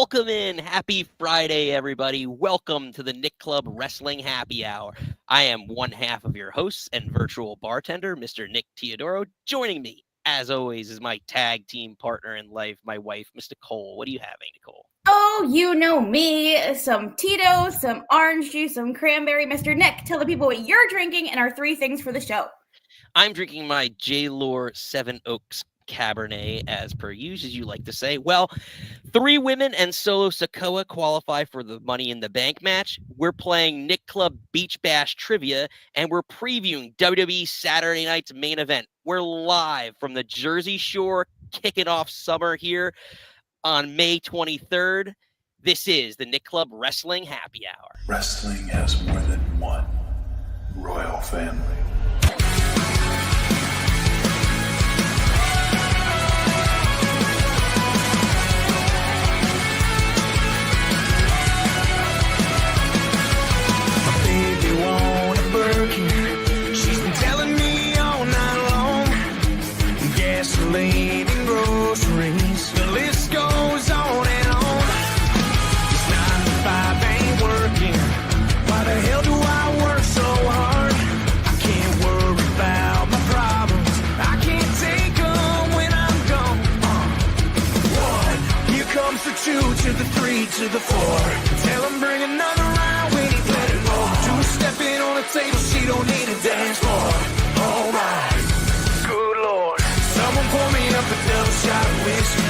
welcome in. Happy Friday, everybody. Welcome to the Nick Club Wrestling Happy Hour. I am one half of your host and virtual bartender, Mr. Nick Teodoro. Joining me, as always, is my tag team partner in life, my wife, Miss Nicole. What are you having, Nicole? Oh, you know me. Some Tito's, some orange juice, some cranberry. Mr. Nick, tell the people what you're drinking and our three things for the show. I'm drinking my J-Lore 7 Oaks Cabernet, as per usual, as you like to say. Well, 3 women and Solo Sikoa qualify for the Money in the Bank match. We're playing Nick Club Beach Bash Trivia, and we're previewing WWE Saturday Night's main event. We're live from the Jersey Shore, kicking off summer here on May 23rd. This is the Nick Club Wrestling Happy Hour. Wrestling has more than one royal family. She's been telling me all night long. Gasoline and groceries, the list goes on and on. This 9 to 5 ain't working. Why the hell do I work so hard? I can't worry about my problems. I can't take them when I'm gone. 1, here comes the 2 to the 3 to the 4. Tell him bring another round when he's ready more. 2 stepping on the table, she don't need a dance floor. Oh my, good lord. Someone pour me up a double shot of whiskey.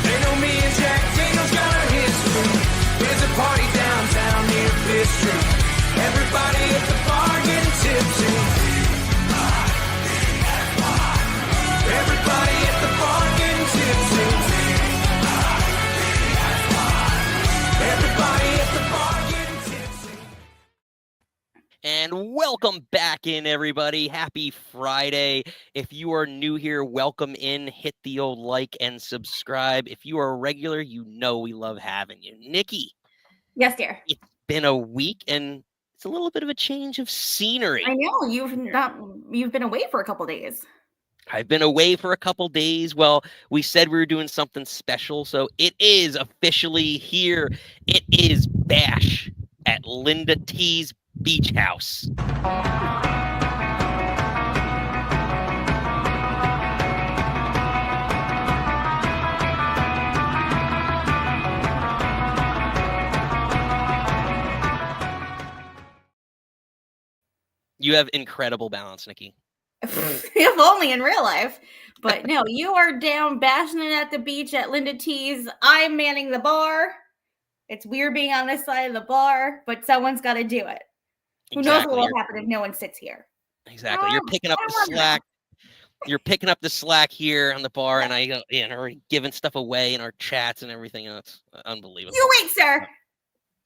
They know me and Jack Daniels got a history. There's a party downtown near Fifth Street. Everybody at the bar getting tipsy. Everybody at the bar getting tipsy. Everybody at the bar getting tipsy. And welcome back in, everybody. Happy Friday. If you are new here, welcome in. Hit the old like and subscribe. If you are a regular, you know we love having you. Nikki. Yes, dear. It's been a week, and it's a little bit of a change of scenery. I know you've been away for a couple days. I've been away for a couple days. Well, we said we were doing something special, so it is officially here. It is Bash at Linda T's Beach House. You have incredible balance, Nikki. If only in real life. But no, you are down bashing it at the beach at Linda T's. I'm manning the bar. It's weird being on this side of the bar, but someone's got to do it. Who knows what will happen if no one sits here? Exactly. You're picking up the slack. You're picking up the slack here on the bar, and I already giving stuff away in our chats and everything else. Unbelievable. You wait, sir.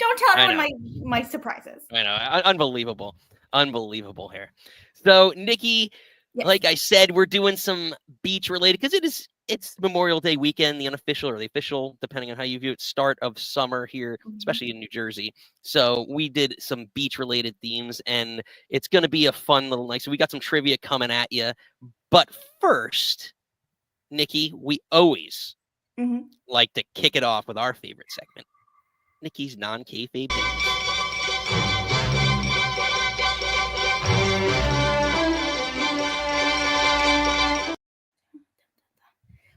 Don't tell everyone my surprises. I know. Unbelievable. Unbelievable here. So, Nikki, yes. Like I said, we're doing some beach related because it's Memorial Day weekend, the unofficial or the official, depending on how you view it, start of summer here, especially in New Jersey. So we did some beach related themes, and it's going to be a fun little night. So we got some trivia coming at you. But first, Nikki, we always like to kick it off with our favorite segment, Nikki's non-kayfabe news.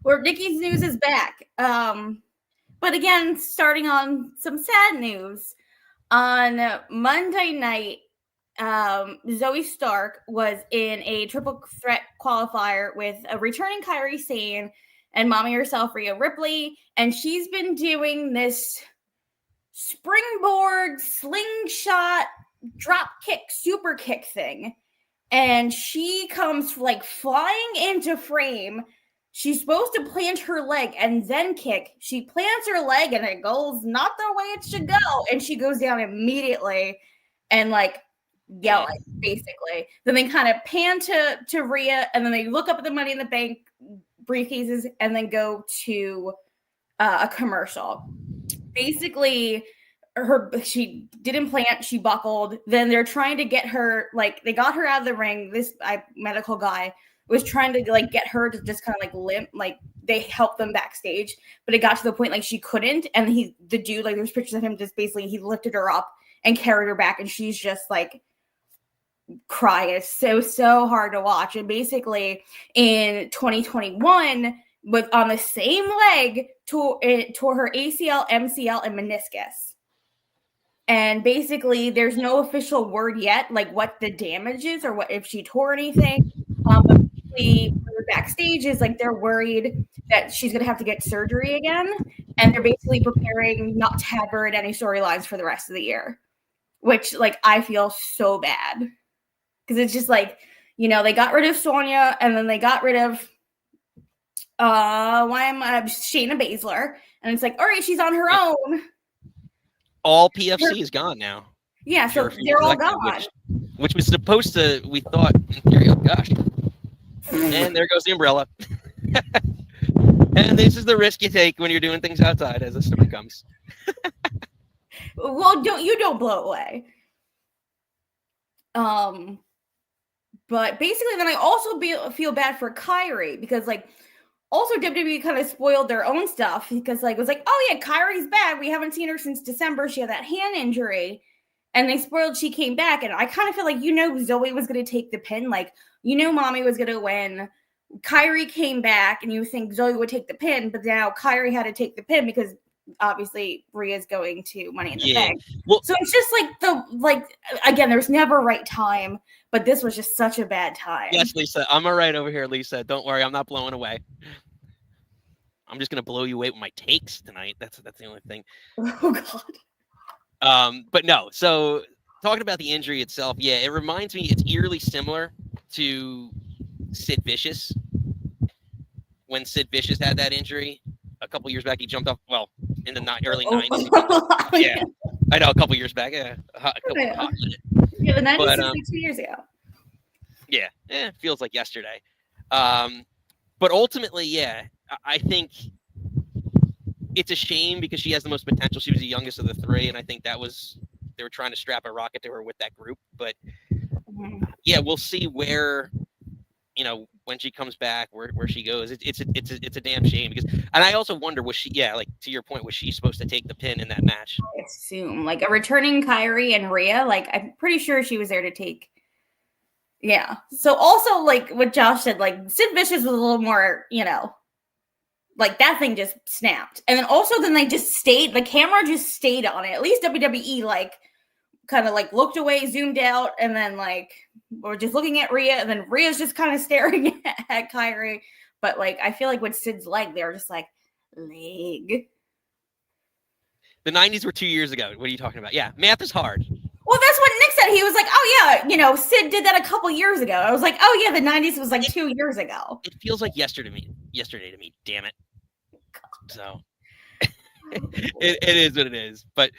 Where Nikki's news is back. But again, starting on some sad news. On Monday night, Zoey Stark was in a triple threat qualifier with a returning Kairi Sane and mommy herself, Rhea Ripley. And she's been doing this springboard, slingshot, drop kick, super kick thing. And she comes like flying into frame. She's supposed to plant her leg and then kick. She plants her leg and it goes not the way it should go. And she goes down immediately and like yell it, basically. Then they kind of pan to Rhea, and then they look up at the Money in the Bank briefcases and then go to a commercial. Basically, she didn't plant, she buckled. Then they're trying to get her, like, they got her out of the ring, this medical guy. was trying to like get her to just kind of like limp, like they helped them backstage, but it got to the point like she couldn't, and the dude, like there's pictures of him just basically he lifted her up and carried her back, and she's just like crying. It's so hard to watch. And basically in 2021, with on the same leg, tore her ACL, MCL, and meniscus. And basically, there's no official word yet, like what the damage is or what if she tore anything. But basically, backstage is like they're worried that she's gonna have to get surgery again, and they're basically preparing not to have her in any storylines for the rest of the year. Which, like, I feel so bad because it's just like, you know, they got rid of Sonya, and then they got rid of Shayna Baszler, and it's like, all right, she's on her own. All PFC is gone now. Yeah, so they're all gone. Which was supposed to, we thought, in theory, oh gosh. And there goes the umbrella. And this is the risk you take when you're doing things outside as the summer comes. Well, don't blow away. But basically, then I also feel bad for Kyrie because, like, also WWE kind of spoiled their own stuff because, like, it was like, oh yeah, Kyrie's back. We haven't seen her since December. She had that hand injury, and they spoiled she came back. And I kind of feel like, you know, Zoey was going to take the pin. Like, you know, Mommy was going to win. Kyrie came back, and you think Zoey would take the pin, but now Kyrie had to take the pin because obviously Rhea's going to Money in the Bank. Well, so it's just like again, there's never a right time, but this was just such a bad time. Yes, Lisa, I'm all right over here, Lisa. Don't worry, I'm not blowing away. I'm just gonna blow you away with my takes tonight. That's the only thing. Oh God. But no. So talking about the injury itself, yeah, it reminds me. It's eerily similar to Sid Vicious. When Sid Vicious had that injury a couple years back, he jumped off. Well, in the early 90s. Yeah, I know, a couple years back. Yeah, Yeah, the 90s was like 2 years ago. Yeah, it feels like yesterday. But ultimately, yeah, I think it's a shame because she has the most potential. She was the youngest of the three, and I think they were trying to strap a rocket to her with that group. But yeah, we'll see where, you know, when she comes back, where she goes. It's a damn shame because, and I also wonder, was she, yeah, like to your point, was she supposed to take the pin in that match? I assume like a returning Kyrie and Rhea, like I'm pretty sure she was there to take. Yeah. So also like what Josh said, like Sid Vicious was a little more, you know, like that thing just snapped. And then also then they just stayed, the camera just stayed on it. At least WWE like kind of like looked away, zoomed out, and then like we're just looking at Rhea, and then Rhea's just kind of staring at Kyrie. But like I feel like with Sid's leg, they were just like leg. The 90s were 2 years ago. What are you talking about? Yeah, math is hard. Well, that's what Nick said. He was like, oh, yeah, you know, Sid did that a couple years ago. I was like, oh, yeah, the 90s was like 2 years ago. It feels like yesterday to me. Damn it. So it is what it is. But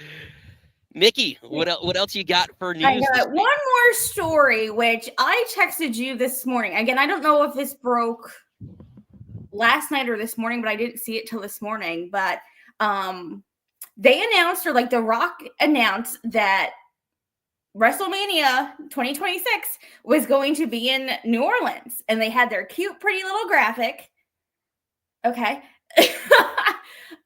Nikki, what else you got for news? I got one more story, which I texted you this morning. Again, I don't know if this broke last night or this morning, but I didn't see it till this morning. But they announced, or like The Rock announced, that WrestleMania 2026 was going to be in New Orleans, and they had their cute, pretty little graphic. Okay.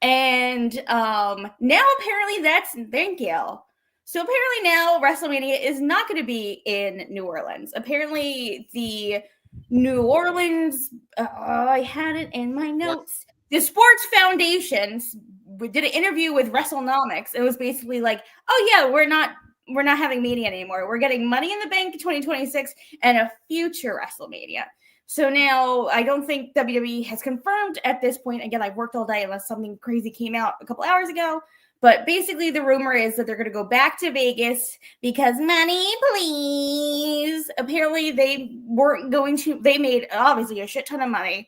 And now apparently thank you. So apparently now WrestleMania is not going to be in New Orleans. Apparently the New Orleans, I had it in my notes. The Sports Foundations did an interview with WrestleNomics. It was basically like, oh yeah, we're not having Mania anymore. We're getting Money in the Bank 2026 and a future WrestleMania. So now I don't think WWE has confirmed at this point. Again, I've worked all day unless something crazy came out a couple hours ago. But basically the rumor is that they're going to go back to Vegas because money, please. Apparently they made obviously a shit ton of money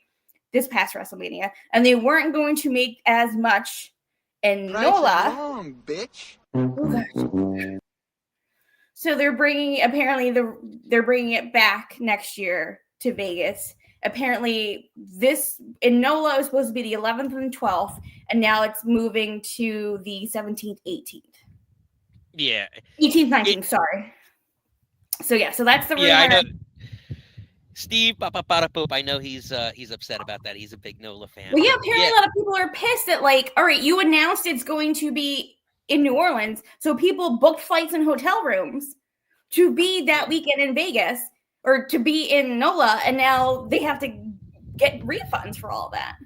this past WrestleMania, and they weren't going to make as much in NOLA. Wrong, bitch. Oh, gosh. So they're bringing it back next year to Vegas. Apparently this in NOLA was supposed to be the 11th and 12th, and now it's moving to the 17th, 18th. Yeah. 18th, 19th, sorry. So yeah, so that's the rumor. Yeah, I know. Steve Poop. I know he's upset about that. He's a big NOLA fan. Well, yeah, But apparently a lot of people are pissed that, like, all right, you announced it's going to be in New Orleans, so people booked flights and hotel rooms to be that weekend in Vegas or to be in NOLA, and now they have to get refunds for all that.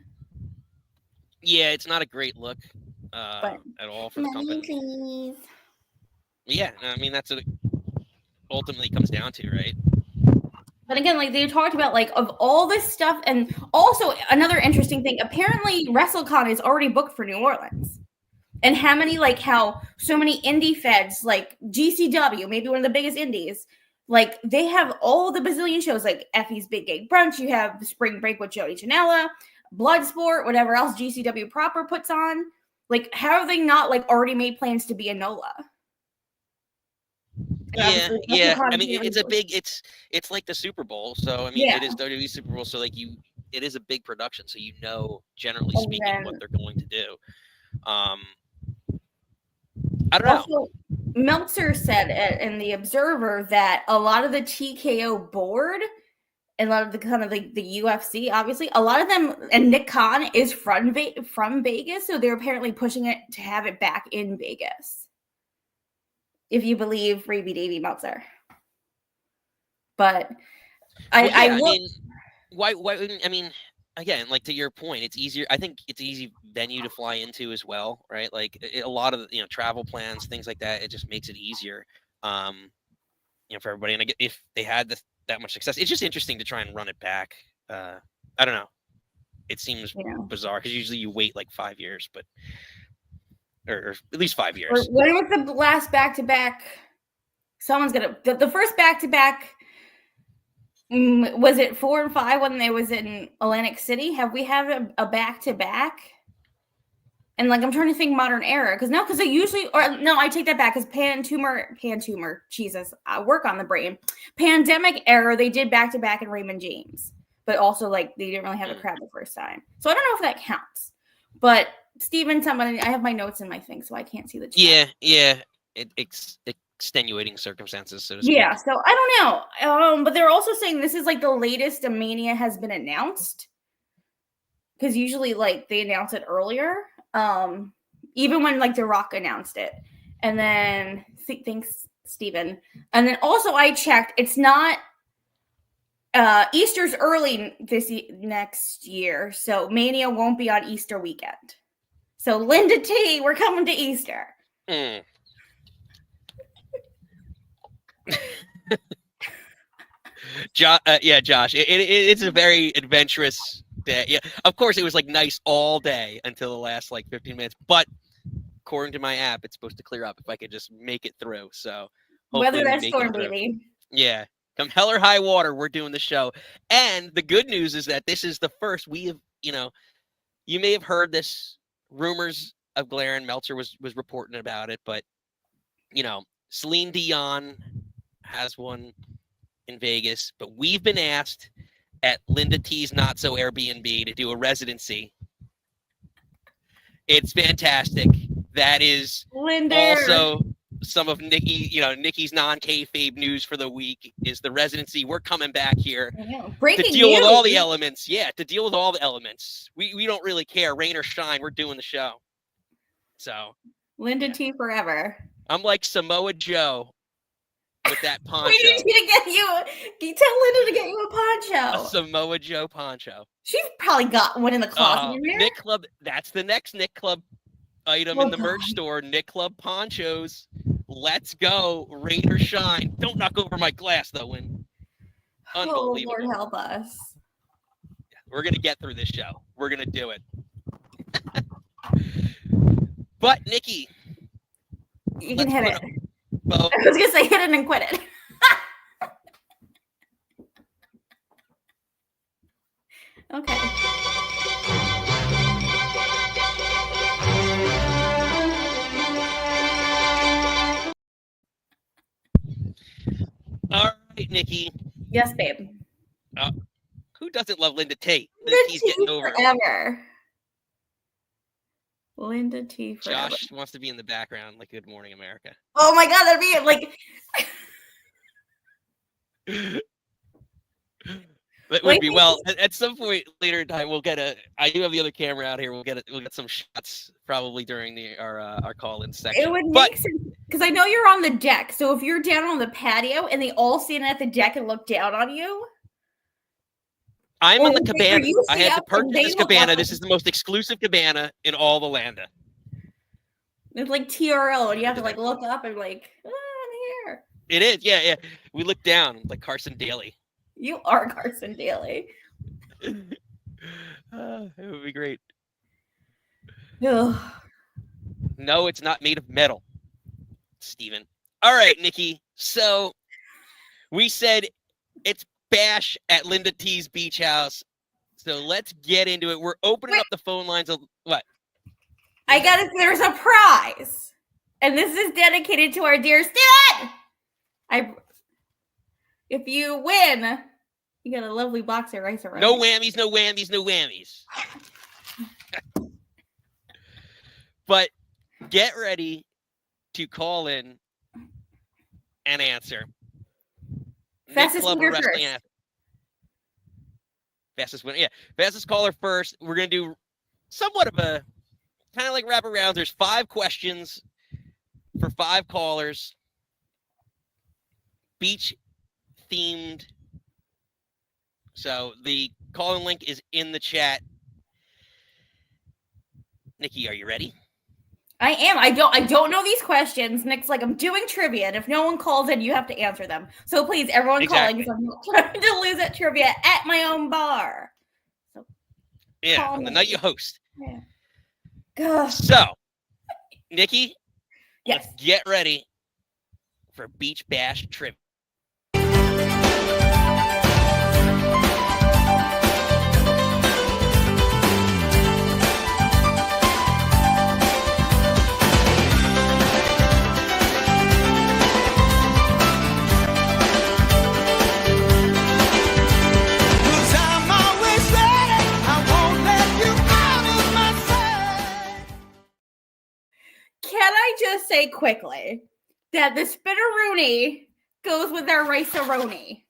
Yeah, it's not a great look at all for the company. Please. Yeah, I mean that's what it ultimately comes down to, right? But again, like they talked about, like of all this stuff, and also another interesting thing. Apparently, WrestleCon is already booked for New Orleans, and how so many indie feds like GCW, maybe one of the biggest indies, like they have all the bazillion shows like Effie's Big Gay Brunch. You have Spring Break with Joey Janela, Bloodsport, whatever else GCW proper puts on. Like, how have they not like already made plans to be in NOLA? Yeah. I mean, it's like the Super Bowl. So I mean, it is WWE Super Bowl. So like it is a big production. So generally speaking, what they're going to do. I don't know. Also, Meltzer said in the Observer that a lot of the TKO board and a lot of the kind of like the UFC, obviously, a lot of them, and Nick Khan is from Vegas, so they're apparently pushing it to have it back in Vegas. If you believe Raby Davy Meltzer. But I mean, why? I mean, again, like to your point, it's easier. I think it's easy venue to fly into as well, right? Like a lot of travel plans, things like that. It just makes it easier, for everybody. And if they had that much success, it's just interesting to try and run it back. I don't know. It seems bizarre because usually you wait like 5 years, but. Or at least 5 years. When was the last back-to-back? Someone's gonna the first back-to-back. Was it 4 and 5 when they was in Atlantic City? Have we had a back-to-back? And like I'm trying to think modern era because they usually I take that back because pan-tumor. Jesus, I work on the brain. Pandemic era, they did back-to-back in Raymond James, but also like they didn't really have a crowd the first time. So I don't know if that counts, but. Steven, I have my notes in my thing, so I can't see the chat. Yeah. It's extenuating circumstances, so to speak. Yeah, so I don't know. But they're also saying this is like the latest a Mania has been announced. Because usually like they announce it earlier. Even when like The Rock announced it. And then thanks, Steven. And then also I checked, it's not Easter's early next year, so Mania won't be on Easter weekend. So Linda T, we're coming to Easter. Josh, it's a very adventurous day. Yeah, of course it was like nice all day until the last like 15 minutes. But according to my app, it's supposed to clear up if I could just make it through. So weather that storm, baby. Yeah, come hell or high water, we're doing the show. And the good news is that this is the first we have. You may have heard this. Rumors of Glaren Meltzer was reporting about it, but Celine Dion has one in Vegas, but we've been asked at Linda T's Not So Airbnb to do a residency. It's fantastic. That is also some of Nikki's non-kayfabe news for the week is the residency. We're coming back here to deal with all the elements. Yeah, to deal with all the elements. We don't really care, rain or shine. We're doing the show. So Linda T forever. I'm like Samoa Joe with that poncho. We need you to get you tell Linda to get you a poncho. A Samoa Joe poncho. She's probably got one in the closet. Nick Club. That's the next Nick Club item in the merch store. Nick Club ponchos. Let's go, rain or shine. Don't knock over my glass, though, Win. Unbelievable. Oh, Lord help us. We're going to get through this show. We're going to do it. But, Nikki. You can hit it. I was going to say hit it and quit it. Okay. All right, Nikki. Yes, babe. Who doesn't love Linda T? Linda T's getting over forever. Linda T forever. Josh wants to be in the background like Good Morning America. Oh my God, that'd be like. It would be. Well, at some point later in time, we'll get a. I do have the other camera out here. We'll get some shots probably during our call-in section. It would make sense because I know you're on the deck. So if you're down on the patio and they all stand at the deck and look down on you, I'm on the cabana. I had to purchase this cabana. This is is the most exclusive cabana in all the Landa. It's like TRL, and you have to like look up and like, I'm here. It is, yeah. We look down like Carson Daly. You are Carson Daly. It would be great. Ugh. No, it's not made of metal, Steven. All right, Nikki. So we said it's Bash at Linda T's beach house. So let's get into it. We're opening up the phone lines. What? There's a prize. And this is dedicated to our dear Steven. If you win, you get a lovely box of rice around. No whammies, no whammies, no whammies. But get ready to call in and answer. Fastest winner first. Fastest winner, yeah. Fastest caller first. We're going to do somewhat of a kind of like wrap around. There's 5 questions for 5 callers. Beach themed. So the call-in link is in the chat. Nikki, are you ready? I am. I don't know these questions. Nick's like, I'm doing trivia, and if no one calls in, you have to answer them. So please, everyone calling, because I'm not trying to lose at trivia at my own bar. So, yeah, on the night you host. Yeah. Gosh. So, Nikki, yes, let's get ready for Beach Bash trivia. Can I just say quickly that the spinneroonie goes with our rice-a-roni?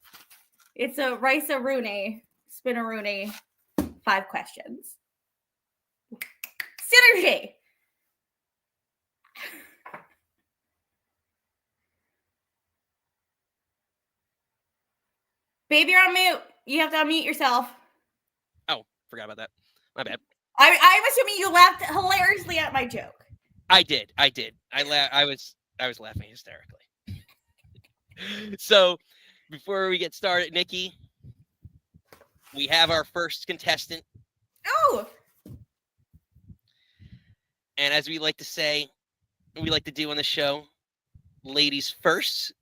It's a rice-a-rooney, spinneroonie, 5 questions. Synergy! Baby, you're on mute. You have to unmute yourself. Oh, forgot about that. My bad. I'm assuming you laughed hilariously at my joke. I did. I was laughing hysterically. So, before we get started, Nikki, we have our first contestant. Oh. And as we like to say, we like to do on the show, ladies first.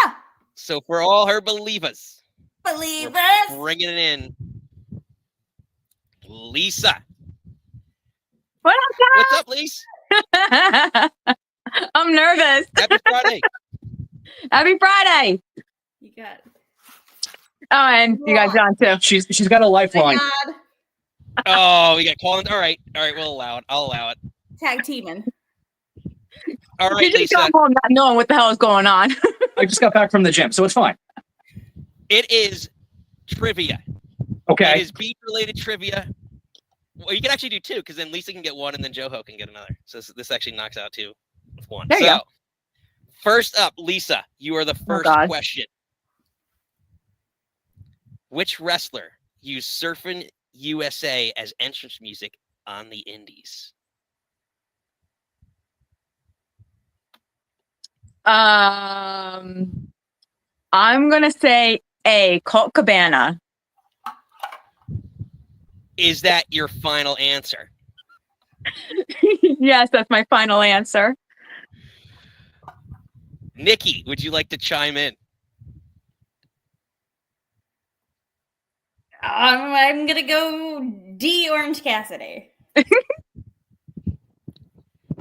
Ah! So for all her believers, we're bringing it in, Lisa. What up, guys? What's up, Lisa? I'm nervous. Happy Friday. Happy Friday. You got it. Oh, and you guys on too. She's got a lifeline. Oh, we got calling. All right, we'll allow it. I'll allow it. Tag teaming. All right, You just Lisa. got home not knowing what the hell is going on. I just got back from the gym, so it's fine. It is trivia. Okay. It is beat-related trivia. Well, you can actually do 2, because then Lisa can get 1, and then Joho can get another. So this actually knocks out 2 with 1. There you go. First up, Lisa, you are the first question. Which wrestler used Surfin' USA as entrance music on the Indies? I'm gonna say A, Colt Cabana. Is that your final answer? Yes, that's my final answer. Nikki, would you like to chime in? I'm gonna go D, Orange Cassidy.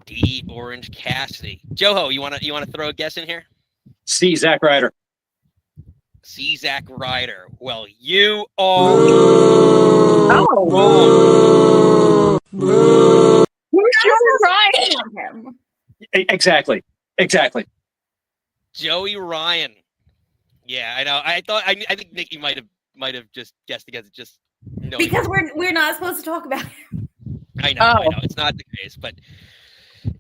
D, Orange Cassidy. Joho, you wanna throw a guess in here? C, Zack Ryder. C, Zack Ryder. Well, you are Oh. You're right. Exactly. Joey Ryan. Yeah, I know. I think Nikki might have might have just guessed against it. Just Because we're not supposed to talk about it. I know, I know. It's not the case, but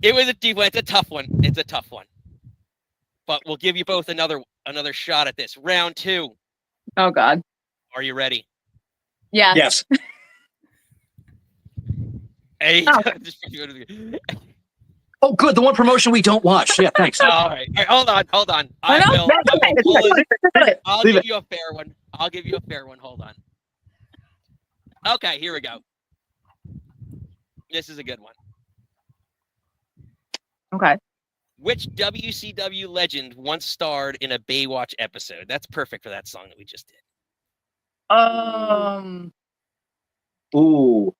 it was a deep one. It's a tough one. It's a tough one. But we'll give you both another shot at this. Round 2. Oh God. Are you ready? Yeah. Yes. Hey. Oh, good. The one promotion we don't watch. Yeah, thanks. All right. Hold on. I'll give you a fair one. Hold on. Okay, here we go. This is a good one. Okay. Which WCW legend once starred in a Baywatch episode? That's perfect for that song that we just did. Ooh.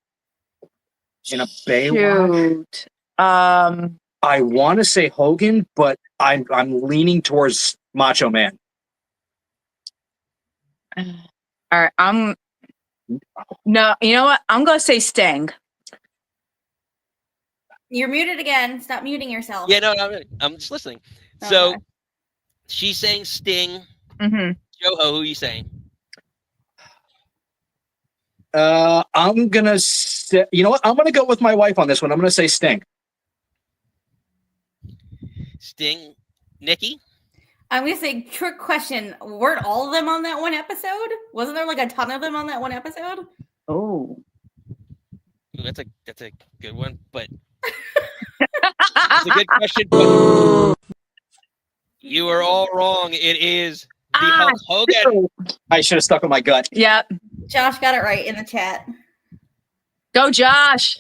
In a Baywatch? Shoot. I want to say Hogan, but I'm leaning towards Macho Man. All right. No, you know what? I'm gonna say Sting. You're muted again. Stop muting yourself. Yeah, no, I'm just listening. Okay. So she's saying Sting. Mm-hmm. Joho, who are you saying? I'm gonna say, you know what? I'm gonna go with my wife on this one. I'm gonna say Sting. Sting. Nikki? I'm gonna say trick question. Weren't all of them on that one episode? Wasn't there like a ton of them on that one episode? Oh. Ooh, that's a good one, but it's a good question. But you are all wrong. It is the Hulk Hogan. I should have stuck with my gut. Yep. Josh got it right in the chat. Go, Josh.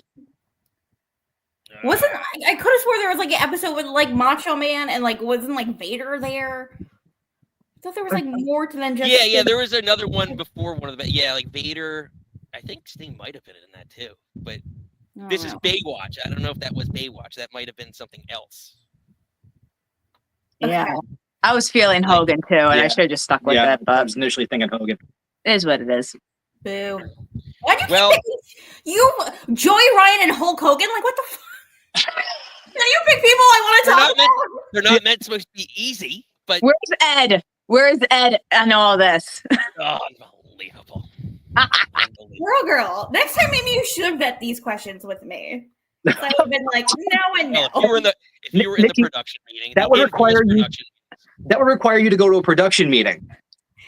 Wasn't I could have swore there was like an episode with like Macho Man and like wasn't like Vader there? I thought there was like more to than just Yeah. There was another one before one of the like Vader. I think Sting might have been in that too, but this is Baywatch. I don't know if that was Baywatch. That might have been something else. Yeah. I was feeling Hogan too, and I should have just stuck with it. I But was initially thinking Hogan. it is what it is. Boo. Why'd you keep picking Joey Ryan and Hulk Hogan? Like what the fuck? Now you pick people I want to talk about. They're not meant supposed to be easy, but Where's Ed? Where's Ed on all this? oh, unbelievable. Girl. Next time maybe you should vet these questions with me. So I would have been like, now I know. Well, if you were in the production meeting, that would require you to go to a production meeting.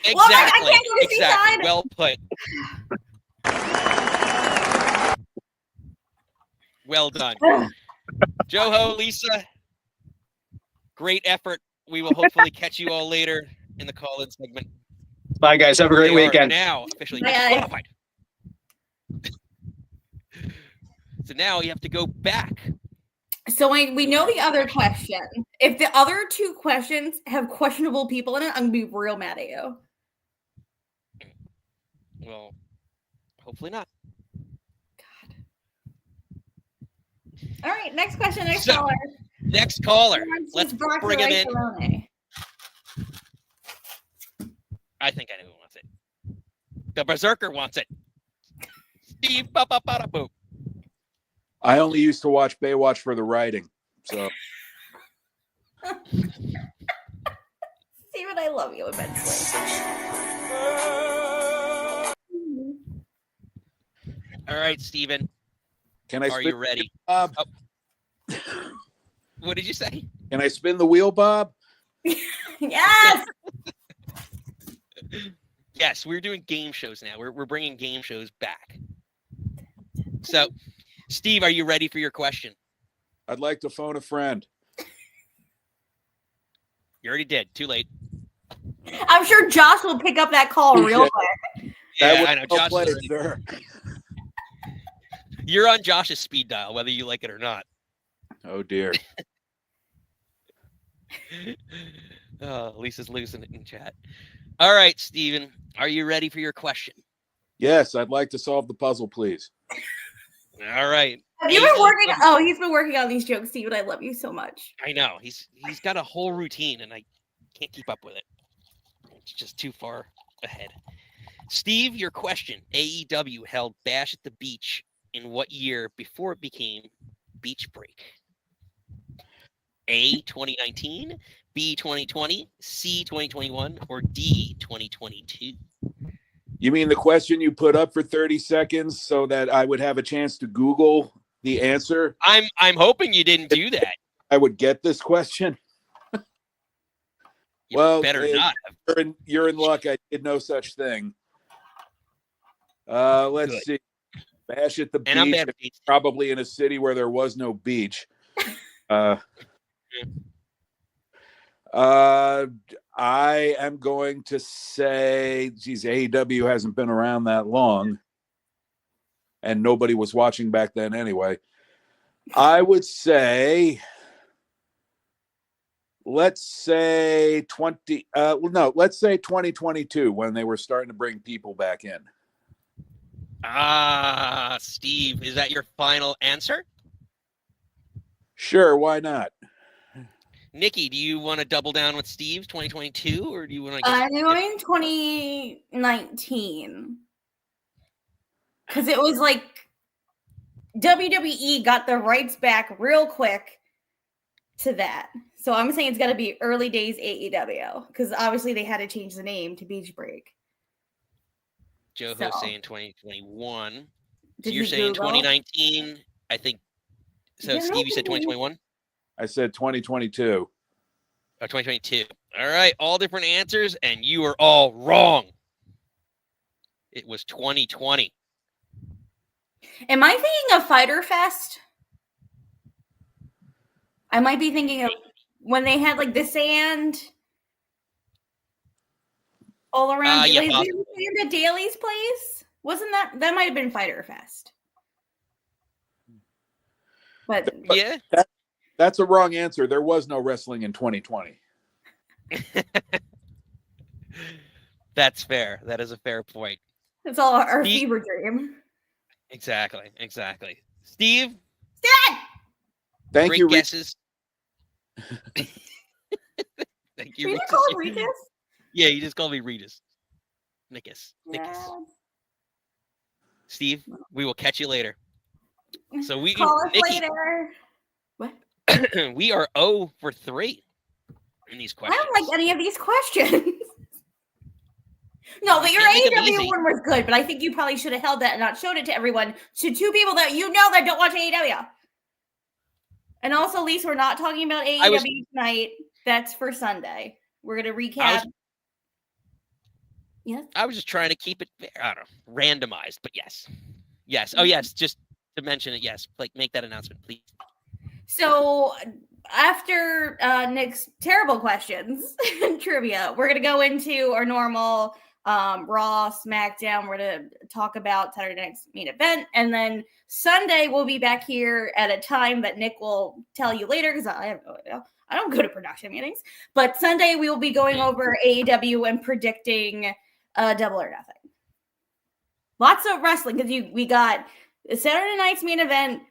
Exactly. Well, like, I can't go to Seaside. Well put. Well done. Joho, Lisa, great effort. We will hopefully catch you all later in the call-in segment. Bye, guys. Have a great weekend. Now officially Bye, disqualified. So now you have to go back. So we know the other question. If the other two questions have questionable people in it, I'm gonna be real mad at you. Well, hopefully not. All right, next question, next So, caller. Next caller. Let's bring him in. Barcelona. I think I know who wants it. The Berserker wants it. Steve, ba-ba-ba-da-boo. I only used to watch Baywatch for the writing. So Steven, I love you immensely. All right, Steven. can I Are you ready? Bob? What did you say? Can I spin the wheel, Bob? Yes. Yes, we're doing game shows now. We're bringing game shows back. So, Steve, are you ready for your question? I'd like to phone a friend. You already did. Too late. I'm sure Josh will pick up that call real quick. Yeah, I know. Josh, Play, is sir. you're on Josh's speed dial, whether you like it or not. Oh dear. Lisa's losing it in chat. All right, Steven, are you ready for your question? Yes, I'd like to solve the puzzle, please. All right. Have you been working? Oh, he's been working on these jokes, Steven. I love you so much. I know. He's got a whole routine, and I can't keep up with it. It's just too far ahead. Steve, your question. AEW held Bash at the Beach in what year before it became Beach Break? A, 2019, B, 2020, C, 2021, or D, 2022? You mean the question you put up for 30 seconds so that I would have a chance to Google the answer? I'm hoping you didn't do that. I would get this question. You Well, better not have. you're in luck. I did no such thing. Let's Good. see. Bash at the And I'm beach. bad at beach. Probably in a city where there was no beach. I am going to say, geez, AEW hasn't been around that long. And nobody was watching back then anyway. I would say, let's say 2022 when they were starting to bring people back in. Steve, is that your final answer? Sure, why not? Nikki, do you want to double down with Steve 2022 or do you want to I'm going 2019. Because it was like WWE got the rights back real quick to that. So I'm saying it's got to be early days AEW. Because obviously they had to change the name to Beach Break. Joe So. saying 2021. So Did you're you saying Google? 2019, I think. So Yeah, Steve, you said 2021? I said 2022. 2022. All right, all different answers, and you are all wrong. It was 2020. Am I thinking of Fyter Fest? I might be thinking of when they had like the sand all around. Yeah, Like, possibly. did they sand at Daly's place? Wasn't that might have been Fyter Fest? But Yeah. That's a wrong answer. There was no wrestling in 2020. That's fair. That is a fair point. it's all our Steve- fever dream. Exactly. Steve, Thank great you, Rhea. guesses. Thank you, Should we Regis. call it Regis? Yeah, you just called me Regis. Nickus. Yeah. Steve, we will catch you later. So we Call us Nikki, later. What? we are 0 for 3 in these I questions. don't like any of these questions. No, but your Can't make 'em AEW easy. one was good, but I think you probably should have held that and not showed it to everyone. To two people that you know that don't watch AEW. And also, Lisa, we're not talking about AEW tonight. That's for Sunday. We're going to recap. Yes. I was just trying to keep it, I don't know, randomized, but yes. Yes. Oh, yes. Just to mention it. Yes. Like, make that announcement, please. So after Nick's terrible questions and trivia, we're going to go into our normal Raw, SmackDown. We're going to talk about Saturday night's main event. And then Sunday, we'll be back here at a time that Nick will tell you later because I have no idea. I don't go to production meetings. But Sunday, we will be going over AEW and predicting Double or Nothing. Lots of wrestling because we got Saturday night's main event,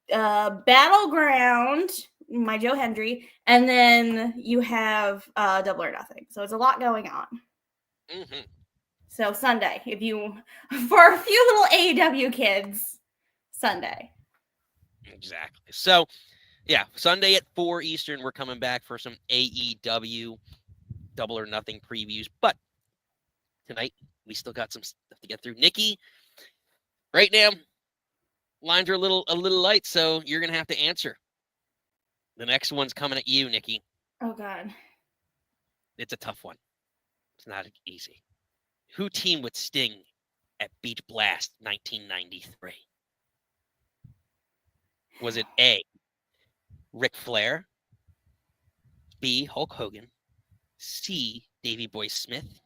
Battleground, my Joe Hendry, and then you have Double or Nothing. So it's a lot going on. Mm-hmm. So Sunday, for a few little AEW kids, Sunday. Exactly. So, yeah, Sunday at 4 Eastern, we're coming back for some AEW Double or Nothing previews. But tonight, we still got some stuff to get through. Nikki, right now, lines are a little light, so you're going to have to answer. The next one's coming at you, Nikki. Oh, God. It's a tough one. It's not easy. Who teamed with Sting at Beach Blast 1993? Was it A, Ric Flair, B, Hulk Hogan, C, Davey Boy Smith,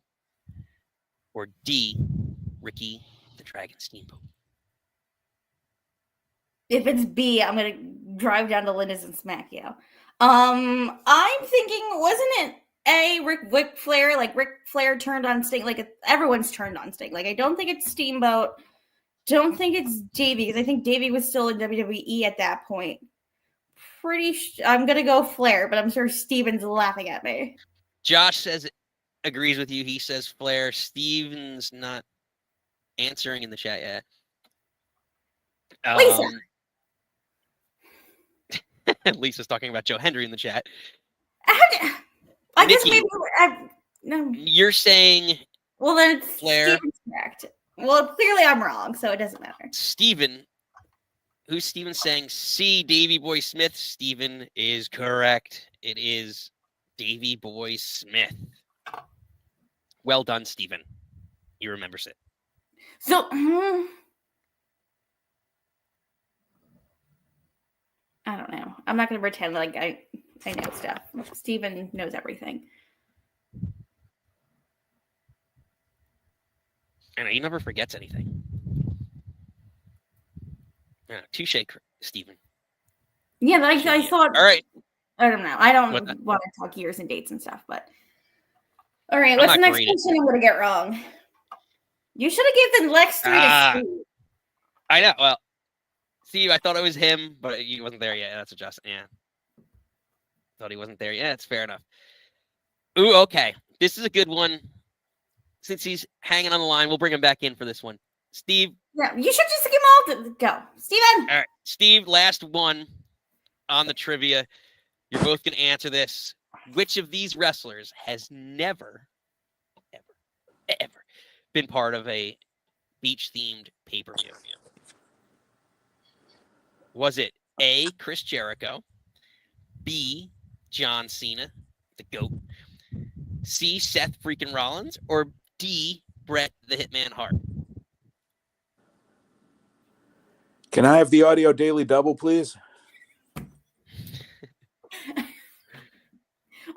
or D, Ricky the Dragon Steamboat? If it's B, I'm going to drive down to Linda's and smack you. I'm thinking, wasn't it A, Ric Flair? Like, Ric Flair turned on Sting. Like, everyone's turned on Sting. Like, I don't think it's Steamboat. Don't think it's Davey, because I think Davey was still in WWE at that point. I'm going to go Flair, but I'm sure Steven's laughing at me. Josh says agrees with you. He says Flair. Steven's not answering in the chat yet. Lisa. Lisa's talking about Joe Hendry in the chat. I guess Nikki, maybe no. You're saying Well, then it's Flair. Steven's correct. Well, clearly I'm wrong, so it doesn't matter. Steven. Who's Steven saying? C. Davey Boy Smith. Steven is correct. It is Davey Boy Smith. Well done, Steven. He remembers it. So, I don't know. I'm not going to pretend like I know stuff. Steven knows everything. I know, he never forgets anything. Touche, Steven. Yeah, I thought. All right. I don't know. I don't What? want to talk years and dates and stuff, but. All right, I'm what's the not next great at question I'm going to get wrong? You should have given Lex 3 to Steve. I know. Well, Steve, I thought it was him, but he wasn't there yet. That's a Justin. Yeah. Thought he wasn't there yet. It's fair enough. Ooh, okay. This is a good one. Since he's hanging on the line, we'll bring him back in for this one. Steve. Yeah, you should just give them all to go. Steven. All right. Steve, last one on the trivia. You're both going to answer this. Which of these wrestlers has never, ever been part of a beach-themed pay-per-view? Was it A, Chris Jericho, B, John Cena, the GOAT, C, Seth freaking Rollins, or D, Bret the Hitman Hart? Can I have the audio daily double, please?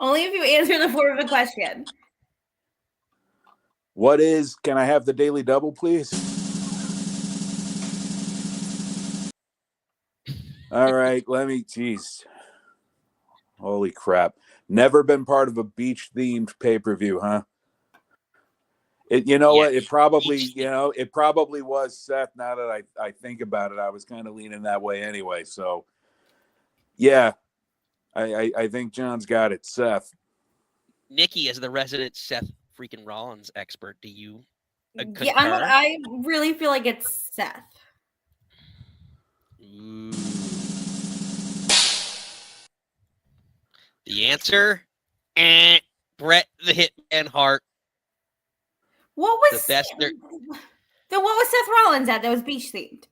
Only if you answer the form of the question. Can I have the daily double, please? All right, geez. Holy crap. Never been part of a beach-themed pay-per-view, huh? What? It probably was Seth. Now that I think about it, I was kind of leaning that way anyway. So, yeah, I think John's got it. Seth. Nikki, as the resident Seth freaking Rollins expert, do you concur? Yeah, I really feel like it's Seth. Ooh. The answer, Bret the Hitman Hart. What was The best there- Then what was Seth Rollins at that was beach themed?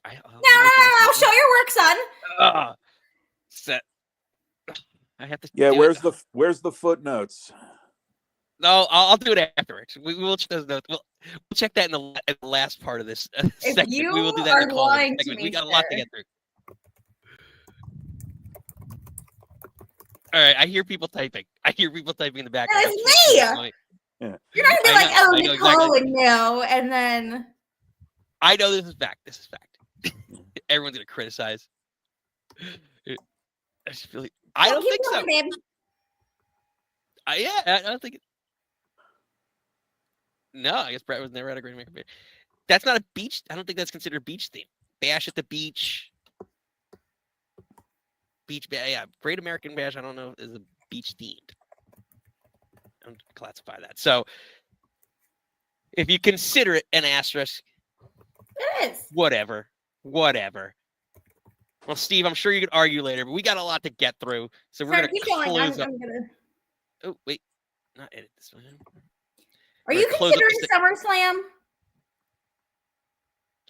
No, show your work, son. Seth. I have to. Yeah, do where's it. the footnotes? No, I'll do it afterwards. We will check those notes. We'll check that in the last part of this segment. you We will do that in the are call lying to segment. me, We got a lot to sir. get through. All right, I hear people typing. I hear people typing in the background. It's me. Yeah. You're not gonna be I like, know, oh, I know Nicole exactly. would know, and then I know this is fact. This is fact. Everyone's gonna criticize. I just feel like I don't keep think so. going, babe. I don't think. No, I guess Bret was never at a Great American Bash. That's not a beach. I don't think that's considered beach theme. Bash at the beach. Yeah, Great American Bash. I don't know is a beach themed. I don't classify that. So, if you consider it an asterisk, It is. whatever. Well, Steve, I'm sure you could argue later, but we got a lot to get through, so we're Sorry, gonna keep going. close up. I'm gonna. Oh wait, not edit this one. Are We're you gonna close up considering SummerSlam?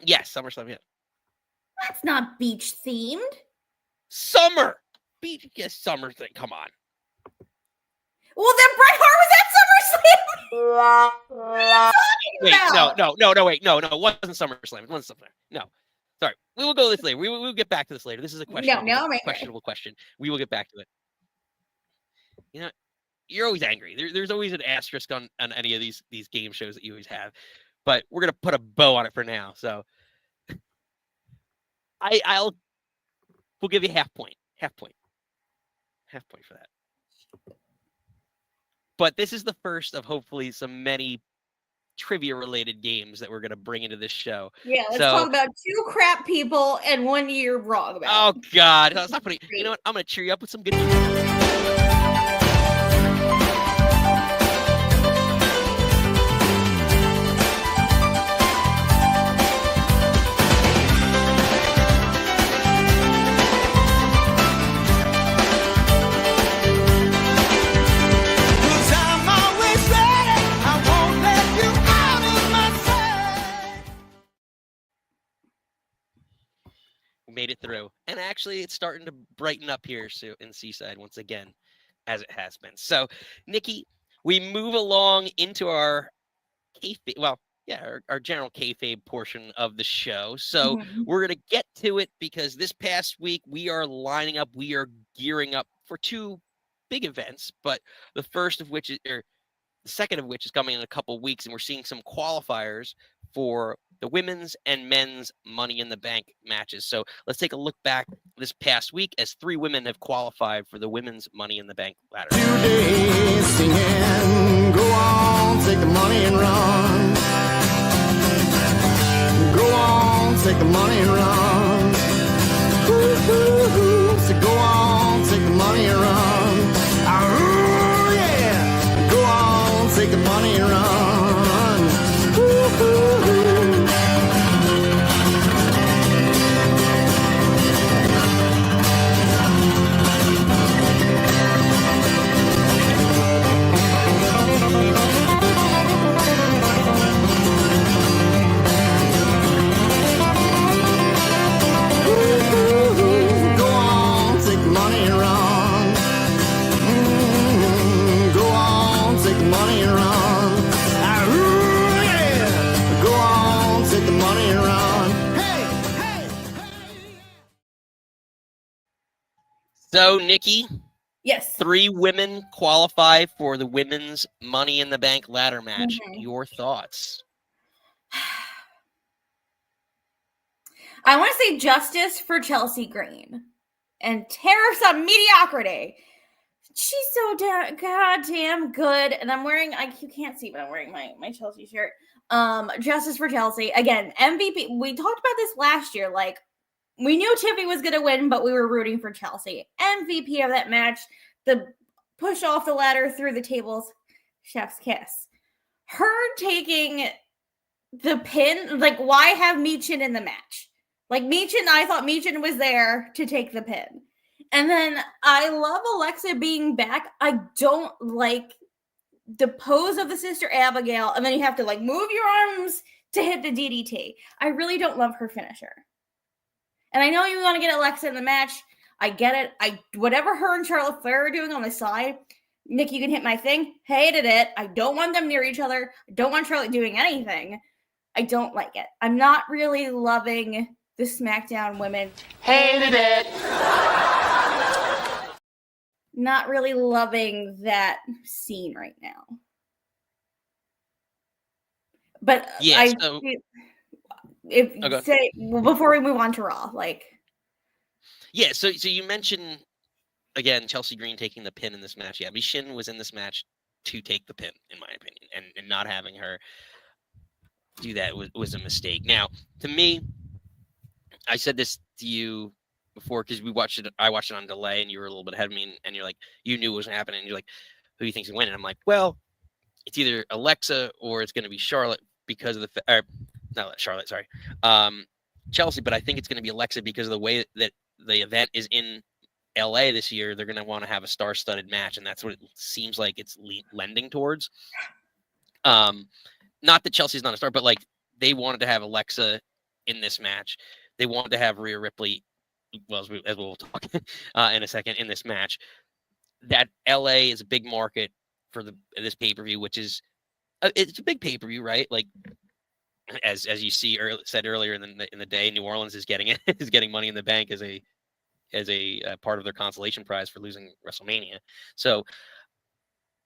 Yes, SummerSlam. Yeah, That's not beach themed. summer beach. Yes, summer thing. Come on. Well, then Bret Hart was at SummerSlam. Wait, about? wait, no. It wasn't SummerSlam. It wasn't SummerSlam. No, sorry. We will go this later. We will get back to this later. This is a questionable question. We will get back to it. You know, you're always angry. There's always an asterisk on any of these game shows that you always have, but we're gonna put a bow on it for now. So we'll give you half point for that. But this is the first of hopefully some many trivia-related games that we're going to bring into this show. Yeah, let's talk about 2 crap people and 1 you're wrong about. Oh, God. That's not funny. You know what? I'm going to cheer you up with some good news. I'm always We made it through. And actually, it's starting to brighten up here in Seaside once again, as it has been. So, Nikki, we move along into our our general kayfabe portion of the show. So we're going to get to it because this past week we are lining up, we are gearing up for two big events, but the second of which is coming in a couple weeks, and we're seeing some qualifiers for the women's and men's Money in the Bank matches. So let's take a look back this past week as 3 women have qualified for the women's Money in the Bank ladder. Today singing, go on, take the money and run. Go on, take the money and run. Woo-hoo-hoo. So go on, take the money and run. Oh yeah, go on, take the money and run. Woo-hoo-hoo. So, Nikki, Yes. 3 women qualify for the women's Money in the Bank ladder match. Your thoughts? I want to say justice for Chelsea Green and tear some mediocrity. She's so goddamn good. And I'm wearing, you can't see, but I'm wearing my Chelsea shirt. Justice for Chelsea. Again, MVP. We talked about this last year. Like, we knew Tiffany was going to win, but we were rooting for Chelsea. MVP of that match, the push off the ladder through the tables, chef's kiss. Her taking the pin, like, why have Michin in the match? Like, Michin, I thought Michin was there to take the pin. And then I love Alexa being back. I don't like the pose of the Sister Abigail, and then you have to, like, move your arms to hit the DDT. I really don't love her finisher. And I know you want to get Alexa in the match. I get it. Whatever her and Charlotte Flair are doing on the side, Nick, you can hit my thing. Hated it. I don't want them near each other. I don't want Charlotte doing anything. I don't like it. I'm not really loving the SmackDown women. Hated it. Not really loving that scene right now. But Yeah, before we move on to Raw, like, yeah. So you mentioned again Chelsea Green taking the pin in this match. Yeah, Michin was in this match to take the pin, in my opinion, and not having her do that was a mistake. Now, to me, I said this to you before because I watched it on delay, and you were a little bit ahead of me, and you're like, you knew what was happening. And you're like, who do you think's winning? I'm like, well, it's either Alexa or it's going to be Charlotte because of not Charlotte, sorry, Chelsea. But I think it's going to be Alexa because of the way that the event is in LA this year. They're going to want to have a star-studded match, and that's what it seems like it's lending towards. Not that Chelsea's not a star, but like they wanted to have Alexa in this match. They wanted to have Rhea Ripley, well, as we'll talk in a second, in this match. That LA is a big market for this pay-per-view, which is it's a big pay-per-view, right? Like as you said earlier in the day, New Orleans is getting Money in the Bank as a part of their consolation prize for losing WrestleMania. So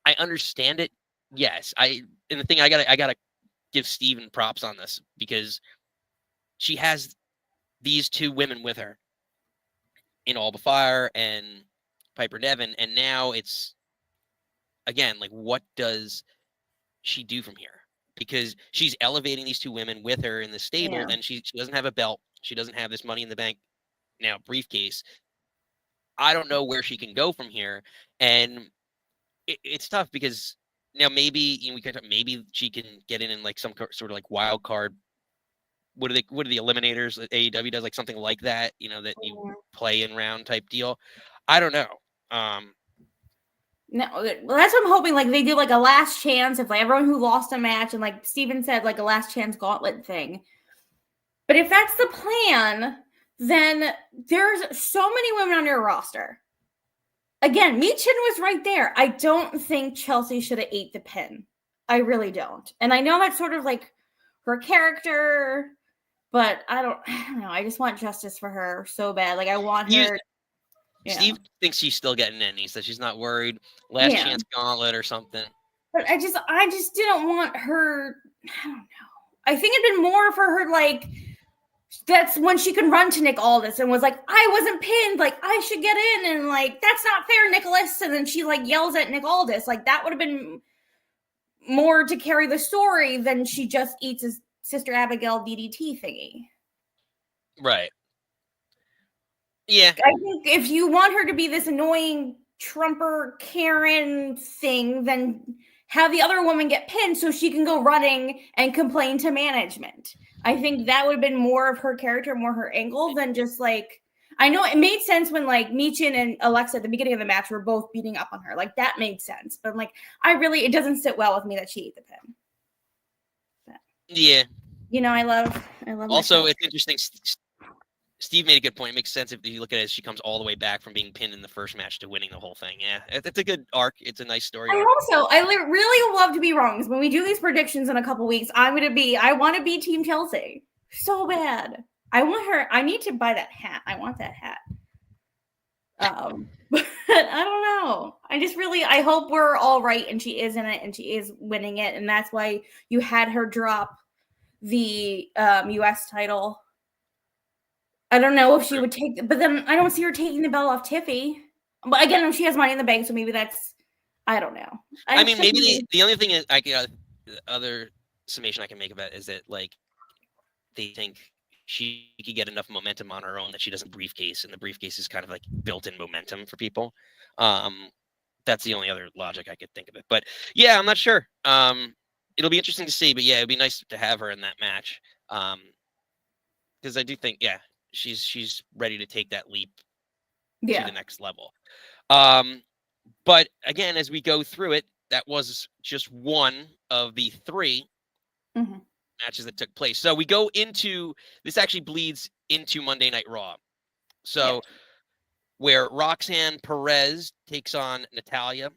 I understand it. Yes, and the thing I gotta give Steven props on this because she has these 2 women with her in Alba Fire and Piper Niven, and now it's again like, what does she do from here? Because she's elevating these 2 women with her in the stable, and she doesn't have a belt. She doesn't have this Money in the Bank now briefcase. I don't know where she can go from here, and it's tough because now maybe maybe she can get in like some sort of like wild card. What are the eliminators that AEW does, like something like that? That you play in round type deal. I don't know. No, well, that's what I'm hoping. Like they do like a last chance if like everyone who lost a match, and like Steven said, like a last chance gauntlet thing. But if that's the plan, then there's so many women on your roster. Again, Michin was right there. I don't think Chelsea should have ate the pin. I really don't. And I know that's sort of like her character, but I don't know. I just want justice for her so bad. Like I want her. Steve thinks she's still getting in. He says she's not worried. Last chance gauntlet or something. But I just didn't want her. I don't know. I think it'd been more for her, like, that's when she could run to Nick Aldis and was like, I wasn't pinned. Like, I should get in. And, like, that's not fair, Nicholas. And then she, like, yells at Nick Aldis. Like, that would have been more to carry the story than she just eats his Sister Abigail DDT thingy. Right. Yeah. I think if you want her to be this annoying Trumper Karen thing, then have the other woman get pinned so she can go running and complain to management. I think that would have been more of her character, more her angle than just like, I know it made sense when like Michin and Alexa at the beginning of the match were both beating up on her. Like that made sense. But like, it doesn't sit well with me that she ate the pin. But, yeah. You know, I love. Also, it's interesting. Steve made a good point. It makes sense if you look at it as she comes all the way back from being pinned in the first match to winning the whole thing. Yeah, it's a good arc. It's a nice story. I really love to be wrong. Because when we do these predictions in a couple weeks, I want to be Team Chelsea so bad. I want her. I need to buy that hat. I want that hat. But I don't know. I hope we're all right and she is in it and she is winning it. And that's why you had her drop the US title. I don't know if she would take, but then I don't see her taking the belt off Tiffy. But again, she has money in the bank, so maybe that's, I don't know. I mean, maybe the only thing is, the other summation I can make of it is that, like, they think she could get enough momentum on her own that she doesn't briefcase, and the briefcase is kind of like built-in momentum for people. That's the only other logic I could think of it. But yeah, I'm not sure. It'll be interesting to see, but yeah, it'd be nice to have her in that match. Because I do think, yeah, she's ready to take that leap to the next level. But again, as we go through it, that was just one of the three matches that took place. So we go into, this actually bleeds into Monday Night Raw. So where Roxanne Perez takes on Natalya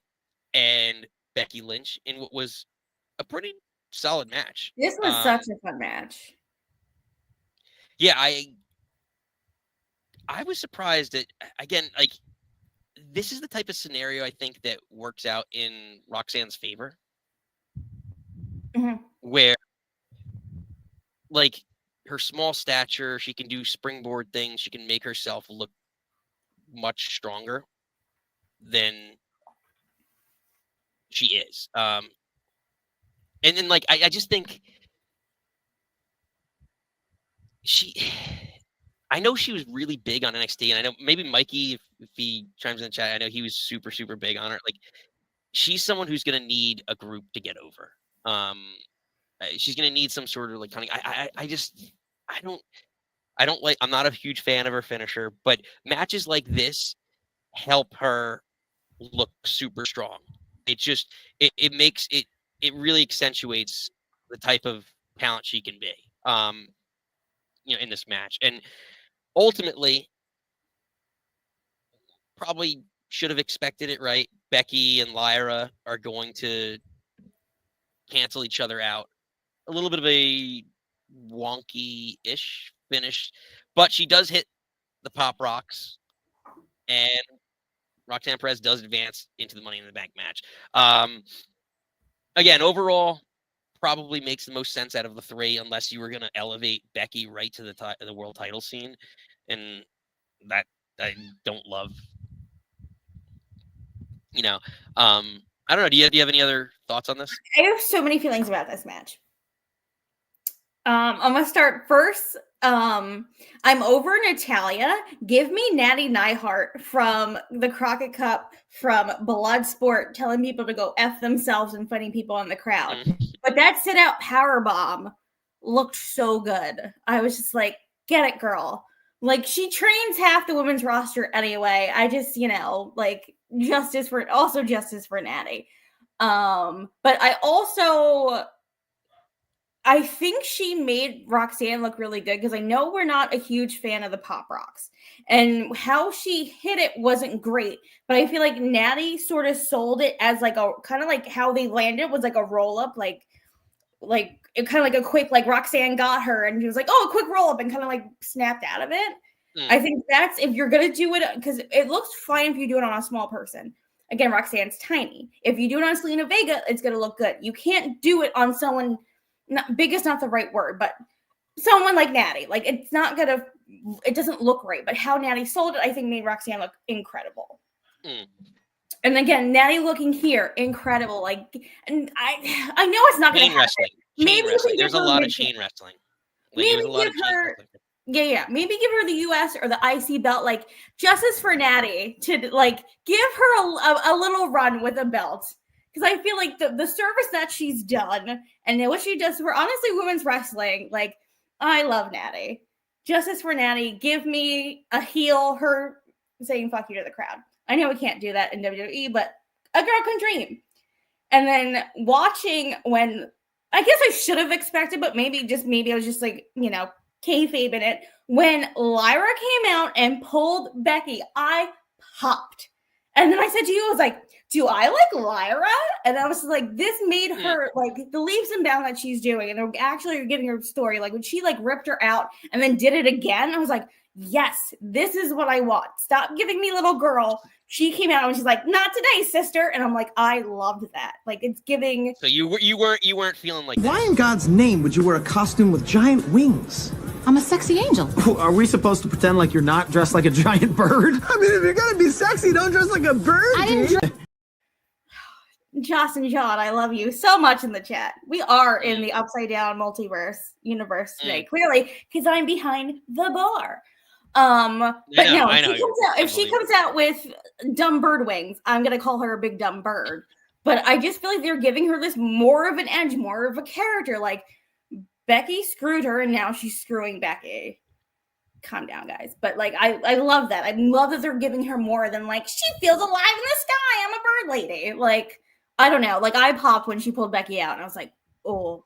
and Becky Lynch in what was a pretty solid match. This was such a fun match. Yeah, I was surprised that, again, like, this is the type of scenario I think that works out in Roxanne's favor. Where, like, her small stature, she can do springboard things, she can make herself look much stronger than she is. And then, like, I just think I know she was really big on NXT, and I know maybe Mikey, if he chimes in the chat, I know he was super, super big on her. Like, she's someone who's going to need a group to get over. She's going to need some sort of, like, kind of, I'm not a huge fan of her finisher, but matches like this help her look super strong. It just, it makes it really accentuates the type of talent she can be, in this match. And ultimately, probably should have expected it, right? Becky and Lyra are going to cancel each other out. A little bit of a wonky-ish finish, but she does hit the Pop Rocks, and Roxanne Perez does advance into the Money in the Bank match. Again, overall, probably makes the most sense out of the three, unless you were going to elevate Becky right to the world title scene, and that I don't love. I don't know. Do you have any other thoughts on this? I have so many feelings about this match. I'm gonna start first. I'm over Natalya. Give me Natty Neihart from the Crockett Cup from Bloodsport telling people to go F themselves and fighting people in the crowd. But that sit out powerbomb looked so good. I was just like, get it, girl. Like, she trains half the women's roster anyway. I just, like, justice for Natty. But I also I think she made Roxanne look really good because I know we're not a huge fan of the pop rocks, and how she hit it wasn't great. But I feel like Natty sort of sold it as like a kind of like how they landed was like a roll up, like it kind of like a quick, like Roxanne got her and she was like, oh, a quick roll up, and kind of like snapped out of it. I think that's if you're gonna do it, because it looks fine if you do it on a small person. Again, Roxanne's tiny. If you do it on Selena Vega, it's gonna look good. You can't do it on someone. Big is not the right word, but someone like Natty, like it doesn't look right. But how Natty sold it, I think, made Roxanne look incredible. And again, Natty looking here, incredible. Like, and I know it's not going to happen. Chain wrestling. There's a lot of chain wrestling. Maybe give her, maybe give her the US or the IC belt, like justice for Natty to like give her a little run with a belt. Because I feel like the service that she's done and what she does for honestly women's wrestling, like I love Natty. Justice for Natty. Give me a heel, her saying "fuck you" to the crowd. I know we can't do that in WWE, but a girl can dream. And then watching when I guess I should have expected, but maybe I was just like kayfabe in it. When Lyra came out and pulled Becky, I popped. And then I said to you, I was like, do I like Lyra? And I was like, this made her like the leaps and bounds that she's doing. And they're actually giving her story. Like when she like ripped her out and then did it again, I was like, yes, this is what I want. Stop giving me little girl. She came out and she's like, not today, sister. And I'm like, I loved that. Like it's giving. So you weren't feeling like why in God's name would you wear a costume with giant wings? I'm a sexy angel. Are we supposed to pretend like you're not dressed like a giant bird? I mean, if you're gonna be sexy, don't dress like a bird. Joss and John, I love you so much in the chat. We are in the upside down multiverse universe today, clearly, because I'm behind the bar. But if she comes out with dumb bird wings, I'm gonna call her a big dumb bird. But I just feel like they're giving her this more of an edge, more of a character. Like Becky screwed her, and now she's screwing Becky. Calm down, guys. But like, I love that. I love that they're giving her more than like she feels alive in the sky. I'm a bird lady. Like I don't know. Like I popped when she pulled Becky out, and I was like, oh,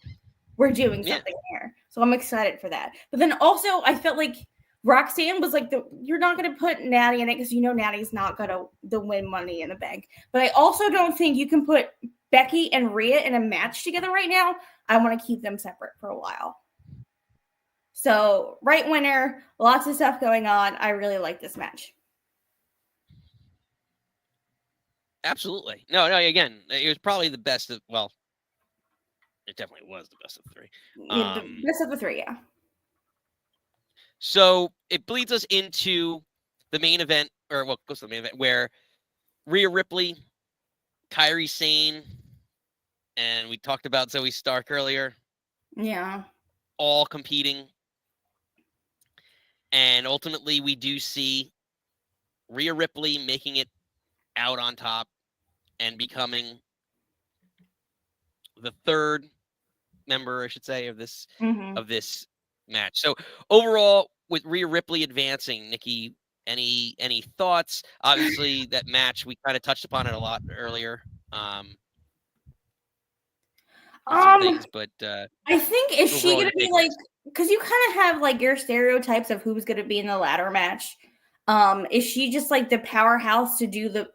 we're doing something here. So I'm excited for that. But then also, I felt like Roxanne was like, you're not going to put Natty in it because Natty's not going to win Money in the Bank. But I also don't think you can put Becky and Rhea in a match together right now. I want to keep them separate for a while. So, right winner, lots of stuff going on. I really like this match. Absolutely. No, again, it was probably the best of, well, it definitely was the best of the three. The best of the three, yeah. So it bleeds us into the main event, or well, goes to the main event, where Rhea Ripley, Kairi Sane, and we talked about Zoey Stark earlier. Yeah. All competing. And ultimately, we do see Rhea Ripley making it out on top and becoming the third member, I should say, of this match. So overall, with Rhea Ripley advancing, Nikki, any thoughts? Obviously, that match, we kind of touched upon it a lot earlier. Things, but I think is she going to be like, because you kind of have like your stereotypes of who's going to be in the ladder match. Is she just like the powerhouse to do the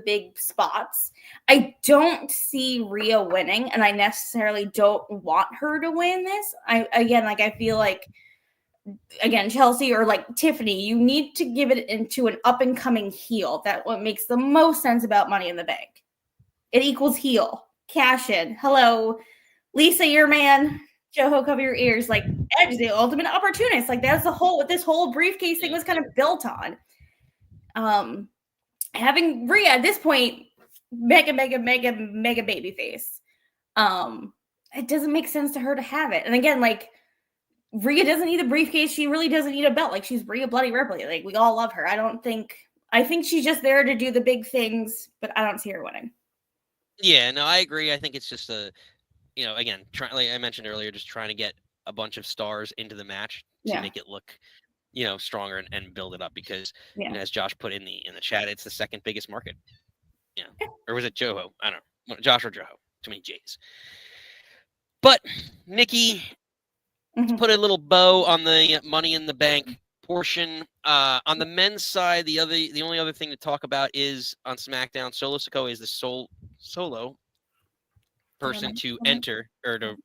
big spots? I don't see Rhea winning, and I necessarily don't want her to win this. I feel like, again, Chelsea or like Tiffany, you need to give it into an up and coming heel. That's what makes the most sense about Money in the Bank. It equals heel. Cash in. Hello, Lisa, your man. Joho, cover your ears. Like Edge, the ultimate opportunist. Like that's what this whole briefcase thing was kind of built on. Having Rhea at this point, mega baby face. It doesn't make sense to her to have it. And again, like Rhea doesn't need a briefcase. She really doesn't need a belt. Like she's Rhea Bloody Ripley. Like we all love her. I think she's just there to do the big things, but I don't see her winning. Yeah, no, I agree. I think it's just again, like I mentioned earlier, just trying to get a bunch of stars into the match to make it look, stronger and build it up because, as Josh put in the chat, it's the second biggest market. Or was it Joho? I don't know. Josh or Joho. Too many J's. But Nikki, Mhm. put a little bow on the Money in the Bank portion. On the men's side, the only other thing to talk about is on SmackDown, Solo Sikoa is the solo person to enter or to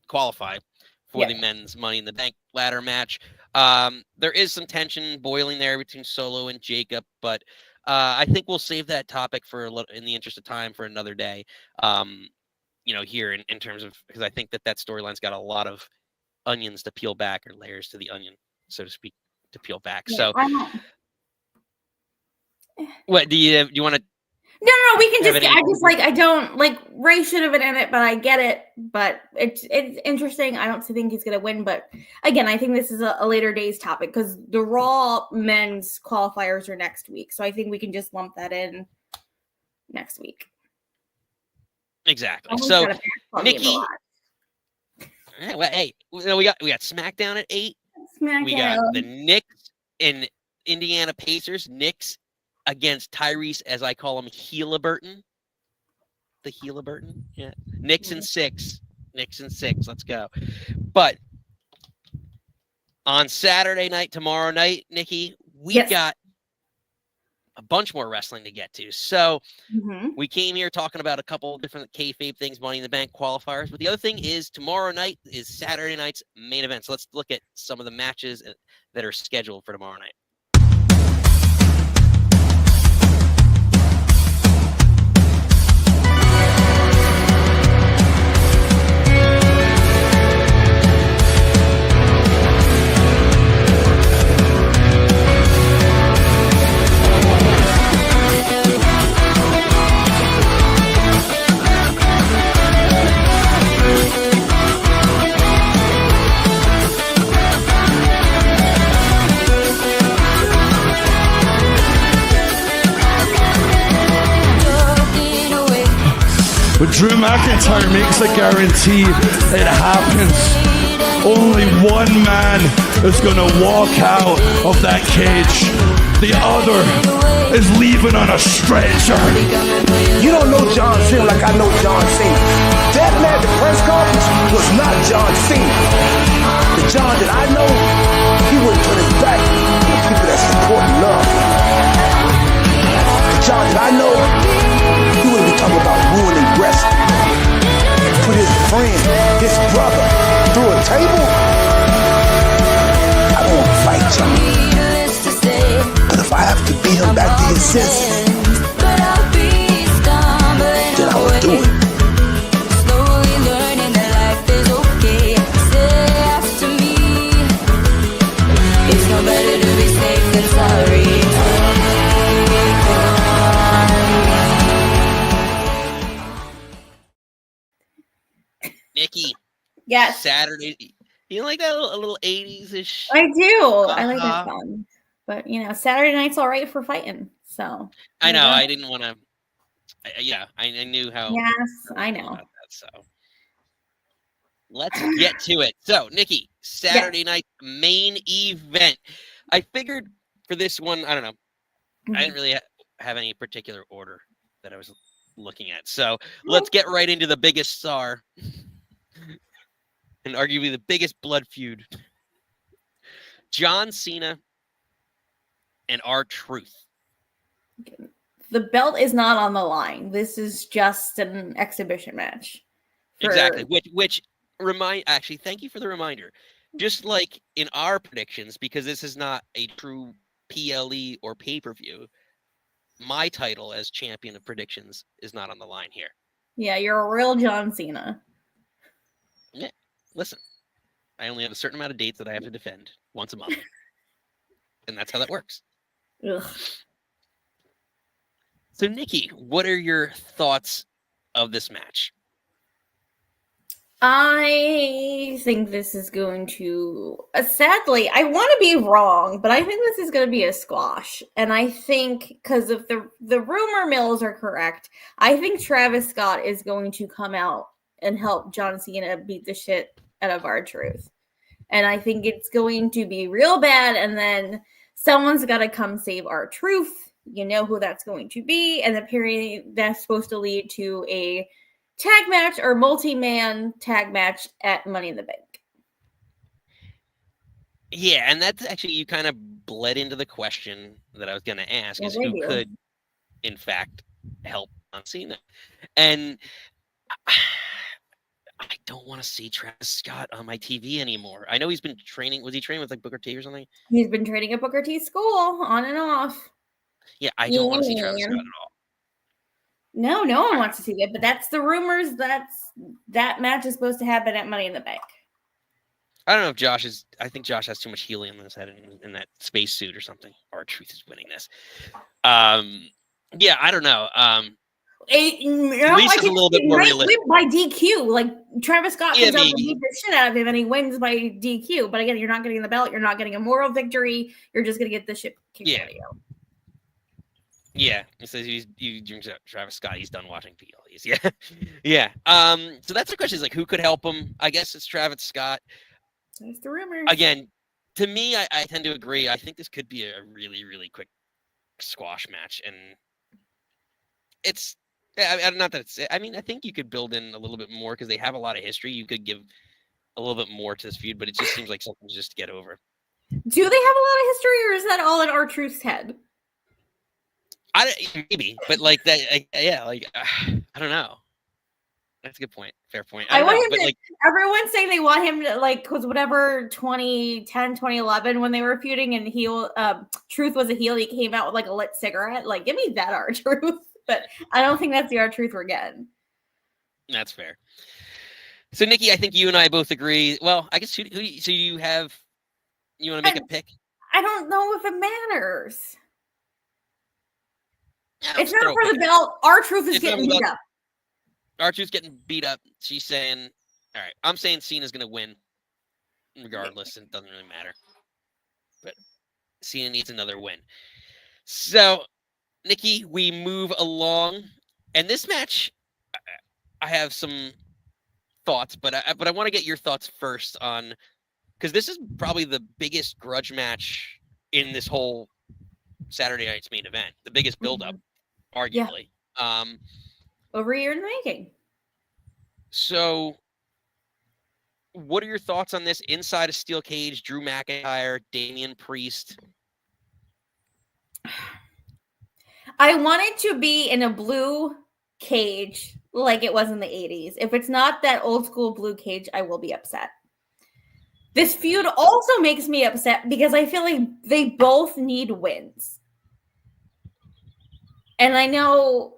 qualify for the men's Money in the Bank ladder match. There is some tension boiling there between Solo and Jacob, but I think we'll save that topic for a little, in the interest of time, for another day. Here in terms of, because I think that storyline's got a lot of onions to peel back, or layers to the onion, so to speak, to peel back. Yeah, So, what do you want to? No, we can Have just. any- I just I don't like Ray should have been in it, but I get it. But it's interesting. I don't think he's gonna win, but again, I think this is a later days topic because the Raw men's qualifiers are next week, so I think we can just lump that in next week. Exactly. Almost So, got a back Nikki. a lot. Well, hey, we got SmackDown at 8. We got the Knicks and Indiana Pacers. Knicks against Tyrese, as I call him, Healiburton. The Healiburton, yeah. Knicks and 6. Knicks and 6. Let's go. But on Saturday night, tomorrow night, Nikki, we got a bunch more wrestling to get to. So we came here talking about a couple of different kayfabe things, Money in the Bank qualifiers. But the other thing is tomorrow night is Saturday night's main event. So let's look at some of the matches that are scheduled for tomorrow night. But Drew McIntyre makes a guarantee it happens. Only one man is going to walk out of that cage. The other is leaving on a stretcher. You don't know John Cena like I know John Cena. That man at the press conference was not John Cena. The John that I know, he wouldn't turn his back on the people that support and love him. The John that I know, he wouldn't be talking about ruining wrestling. Put his friend, his brother, through a table. I don't want to fight John. But if I have to beat him back to his senses, then I will do it. Nikki. Yes. Saturday. You like that a little 80s-ish? I do. I like that song. But, Saturday night's all right for fighting. So. I know. I didn't want to. I knew how. Yes, I know. That, so let's get to it. So, Nikki, Saturday night main event. I figured for this one, I don't know. I didn't really have any particular order that I was looking at. So let's get right into the biggest star and arguably the biggest blood feud. John Cena and R-Truth. The belt is not on the line. This is just an exhibition match. Exactly. Which actually, thank you for the reminder. Just like in our predictions, because this is not a true PLE or pay-per-view, my title as champion of predictions is not on the line here. Yeah, you're a real John Cena. Yeah. Listen, I only have a certain amount of dates that I have to defend once a month. And that's how that works. Ugh. So, Nikki, what are your thoughts of this match? I think this is going to, sadly, I want to be wrong, but I think this is going to be a squash. And I think, because if the rumor mills are correct, I think Travis Scott is going to come out and help John Cena beat the shit out of R-Truth. And I think it's going to be real bad, and then someone's got to come save R-Truth. You know who that's going to be, and apparently that's supposed to lead to a tag match or multi-man tag match at Money in the Bank. Yeah, and that's actually, you kind of bled into the question that I was going to ask, is who could, in fact, help on Cena. And I don't want to see Travis Scott on my TV anymore. I know he's been training. Was he training with like Booker T or something? He's been training at Booker T school on and off. Yeah, I don't want to see Travis Scott at all. No, no one wants to see it, but that's the rumors. That match is supposed to happen at Money in the Bank. I don't know if I think Josh has too much helium in his head in that spacesuit or something. R-Truth is winning this. Yeah, I don't know. Lisa's a little bit more realistic. Win by DQ. Like, Travis Scott comes out and beat the shit out of him, and he wins by DQ. But again, you're not getting the belt. You're not getting a moral victory. You're just going to get the shit kicked out of you. Yeah, he says he drinks out Travis Scott. He's done watching PLEs. Yeah, yeah. So that's the question: is like, who could help him? I guess it's Travis Scott. That's the rumor. Again, to me, I tend to agree. I think this could be a really, really quick squash match, and it's not that it's. I mean, I think you could build in a little bit more because they have a lot of history. You could give a little bit more to this feud, but it just seems like something just to get over. Do they have a lot of history, or is that all in R-Truth's head? Maybe, but like that, I don't know. That's a good point. Fair point. I want him to, everyone's saying they want him to, like, because whatever 2010, 2011, when they were feuding and Truth was a heel, he came out with like a lit cigarette. Like, give me that R-Truth. But I don't think that's the R-Truth we're getting. That's fair. So, Nikki, I think you and I both agree. Well, I guess so you want to make a pick? I don't know if it matters. Yeah, it's not for the belt. R-Truth is getting beat up. R-Truth's getting beat up. She's saying, all right, I'm saying Cena's going to win regardless. It doesn't really matter. But Cena needs another win. So, Nikki, we move along. And this match, I have some thoughts, but I want to get your thoughts first on, because this is probably the biggest grudge match in this whole Saturday night's main event. The biggest build-up, arguably. Yeah. Over a year in the making. So, what are your thoughts on this? Inside a steel cage, Drew McIntyre, Damian Priest. I want it to be in a blue cage like it was in the 80s. If it's not that old school blue cage, I will be upset. This feud also makes me upset because I feel like they both need wins. And I know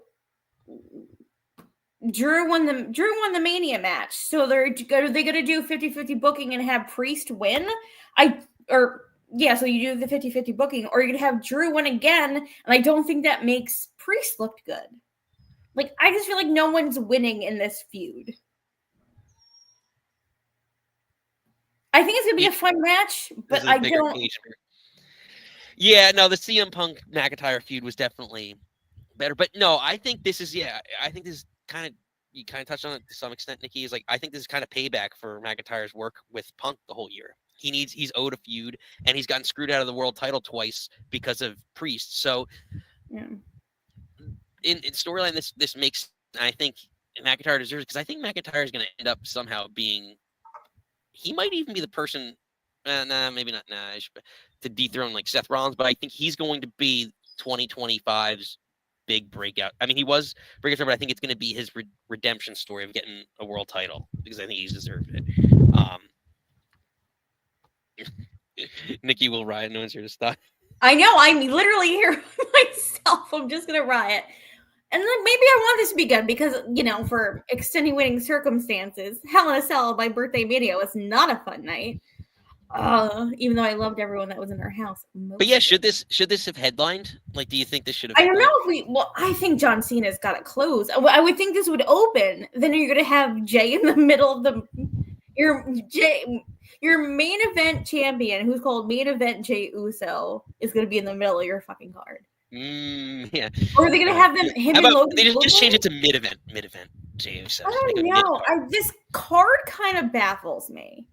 Drew won the Mania match. So are they going to do 50-50 booking and have Priest win? So you do the 50-50 booking, or you could have Drew win again, and I don't think that makes Priest look good. Like, I just feel like no one's winning in this feud. I think it's going to be a fun match, but I don't... Yeah, no, the CM Punk McIntyre feud was definitely better. But no, I think this is, I think this is kind of, you kind of touched on it to some extent, Nikki, is like, I think this is kind of payback for McIntyre's work with Punk the whole year. He's owed a feud, and he's gotten screwed out of the world title twice because of Priest. So, in storyline, this makes, I think McIntyre deserves it, because I think McIntyre is going to end up somehow being, he might even be the person, maybe not, to dethrone like Seth Rollins, but I think he's going to be 2025's big breakout. I mean, he was breakout, but I think it's going to be his redemption story of getting a world title, because I think he's deserved it. Nikki will riot. No one's here to stop. I know. I'm literally here myself. I'm just going to riot. And then maybe I want this to be good because, for extenuating circumstances, Hell in a Cell, my birthday video, was not a fun night. Even though I loved everyone that was in our house. But yeah, should this have headlined? Like, do you think this should have? I don't know I think John Cena's got to close. I would think this would open. Then you're going to have Jey in the middle of your main event champion, who's called Main Event Jey Uso, is going to be in the middle of your fucking card. Yeah. Or are they going to have him and Logan? They just change it to mid-event Jey Uso. I don't know. This card kind of baffles me.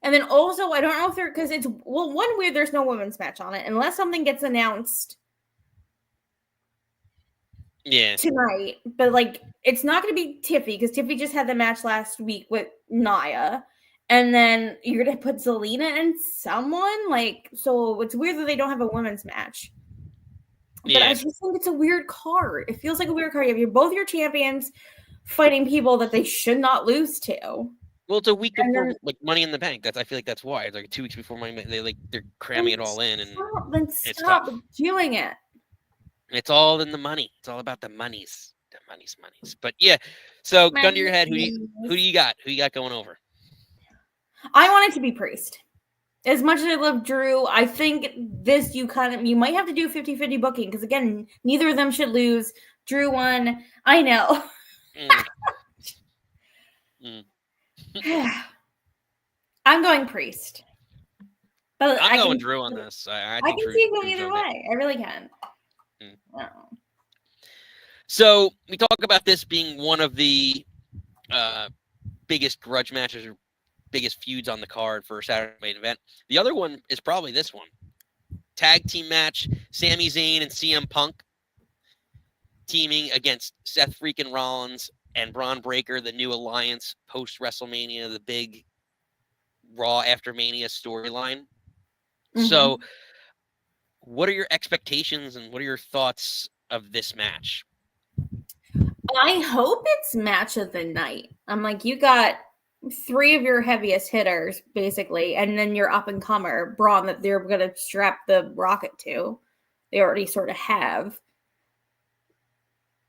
And then also, I don't know if because it's, one weird, there's no women's match on it, unless something gets announced tonight. But like, it's not going to be Tiffy because Tiffy just had the match last week with Nia. And then you're going to put Zelina and someone like, so it's weird that they don't have a women's match. But I just think it's a weird card. It feels like a weird card. You have both your champions fighting people that they should not lose to. Well, it's a week before like Money in the Bank. I feel like that's why. It's like 2 weeks before Money. They're cramming it all in, and stop doing it. It's all in the money. It's all about the monies. But yeah, so gun to your head. Who do you got? Who you got going over? I want it to be Priest. As much as I love Drew, I think this you might have to do 50-50 booking because again, neither of them should lose. Drew won. I know. I'm going Priest. But I'm going Drew on this. I can see it going either way. I really can. So we talk about this being one of the biggest grudge matches or biggest feuds on the card for a Saturday main event. The other one is probably this one. Tag team match, Sami Zayn and CM Punk teaming against Seth freaking Rollins and Bron Breakker, the new alliance post-WrestleMania, the big Raw after Mania storyline. So what are your expectations and what are your thoughts of this match? I hope it's match of the night. I'm like, you got 3 of your heaviest hitters, basically, and then your up-and-comer, Braun, that they're going to strap the rocket to. They already sort of have.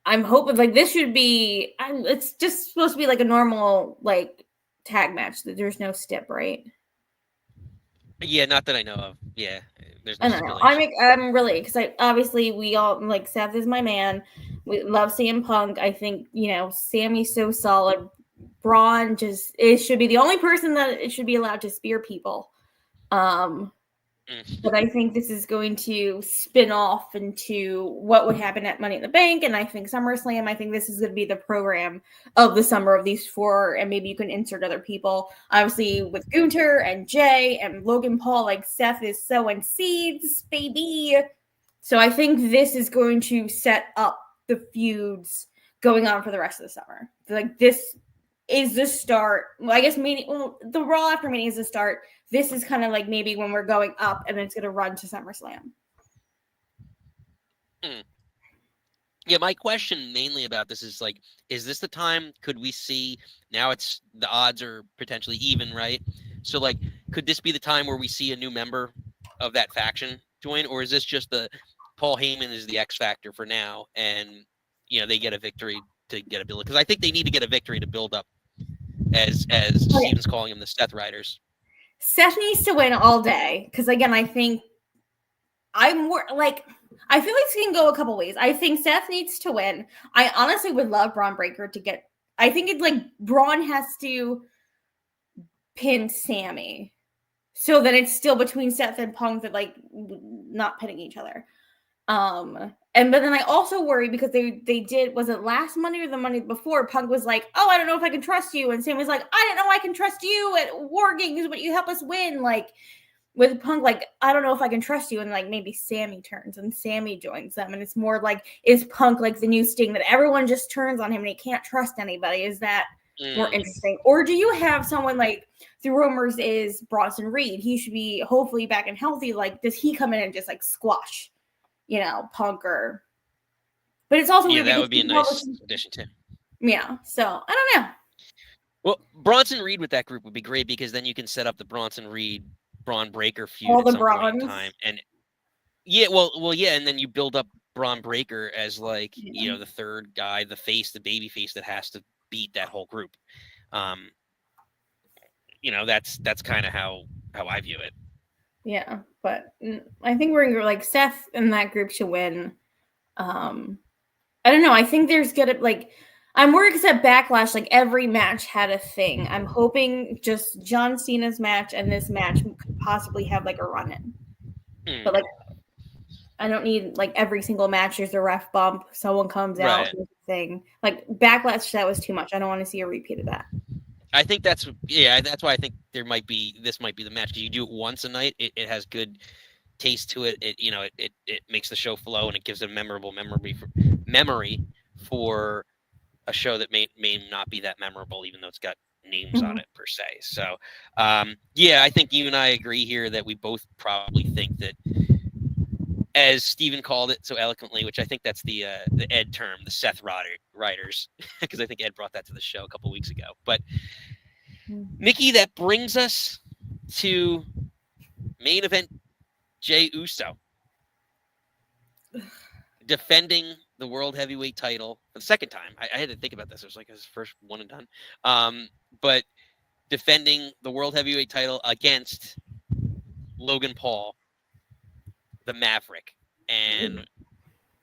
I'm hoping, like, this should be... it's just supposed to be, like, a normal, like, tag match. There's no stip, right? Yeah, not that I know of. Yeah, there's no I don't know. I'm really... Because obviously, we all... Like, Seth is my man. We love CM Punk. I think, Sammy's so solid. Braun it should be the only person that it should be allowed to spear people. But I think this is going to spin off into what would happen at Money in the Bank. And I think SummerSlam, I think this is going to be the program of the summer of these 4. And maybe you can insert other people. Obviously with Gunther and Jey and Logan Paul, like Seth is sowing seeds, baby. So I think this is going to set up the feuds going on for the rest of the summer. Like this is the start. Well, I guess the Raw after Mania is the start. This is kind of like maybe when we're going up, and then it's going to run to SummerSlam. Yeah, my question mainly about this is like, is this the time? Could we see now? It's the odds are potentially even, right? So like, could this be the time where we see a new member of that faction join, or is this just the Paul Heyman is the X factor for now, and they get a victory to get a build? Because I think they need to get a victory to build up, as Steven's calling them, the Seth Riders. Seth needs to win all day because, again, I think I'm more like I feel like this can go a couple ways. I think Seth needs to win. I honestly would love Bron Breakker to get. I think it's like Braun has to pin Sami, so that it's still between Seth and Punk that like not pinning each other. But then I also worry because they did, was it last Monday or the Monday before? Punk was like, oh, I don't know if I can trust you. And Sam was like, I don't know I can trust you at War Games, but you help us win. Like with Punk, like, I don't know if I can trust you. And like maybe Sami turns and Sami joins them. And it's more like, is Punk like the new Sting that everyone just turns on him and he can't trust anybody? Is that more interesting? Or do you have someone like, the rumors is Bronson Reed? He should be hopefully back and healthy. Like, does he come in and just like squash Punk but it's also weird. That would be a nice addition too. Yeah, so I don't know. Well, Bronson Reed with that group would be great because then you can set up the Bronson Reed Bron Breakker feud all at the some point in Brons. time, and and then you build up Bron Breakker as like the third guy, the face, the baby face that has to beat that whole group. That's kind of how I view it. Yeah, but I think we're gonna like Seth and that group should win. I don't know. I think there's gonna I'm worried because at Backlash, like every match had a thing. I'm hoping just John Cena's match and this match could possibly have like a run-in. But like, I don't need like every single match. There's a ref bump. Someone comes out. Thing like Backlash. That was too much. I don't want to see a repeat of that. I think that's why I think this might be the match because you do it once a night. It has good taste to it. It makes the show flow, and it gives a memorable memory for a show that may not be that memorable, even though it's got names on it per se. So I think you and I agree here that we both probably think that, as Steven called it so eloquently, which I think that's the Ed term, the Seth Riders, because I think Ed brought that to the show a couple weeks ago. But Nikki, that brings us to main event Jey Uso defending the World Heavyweight title for the second time. I had to think about this. It was like his first one and done. But defending the World Heavyweight title against Logan Paul, the Maverick. And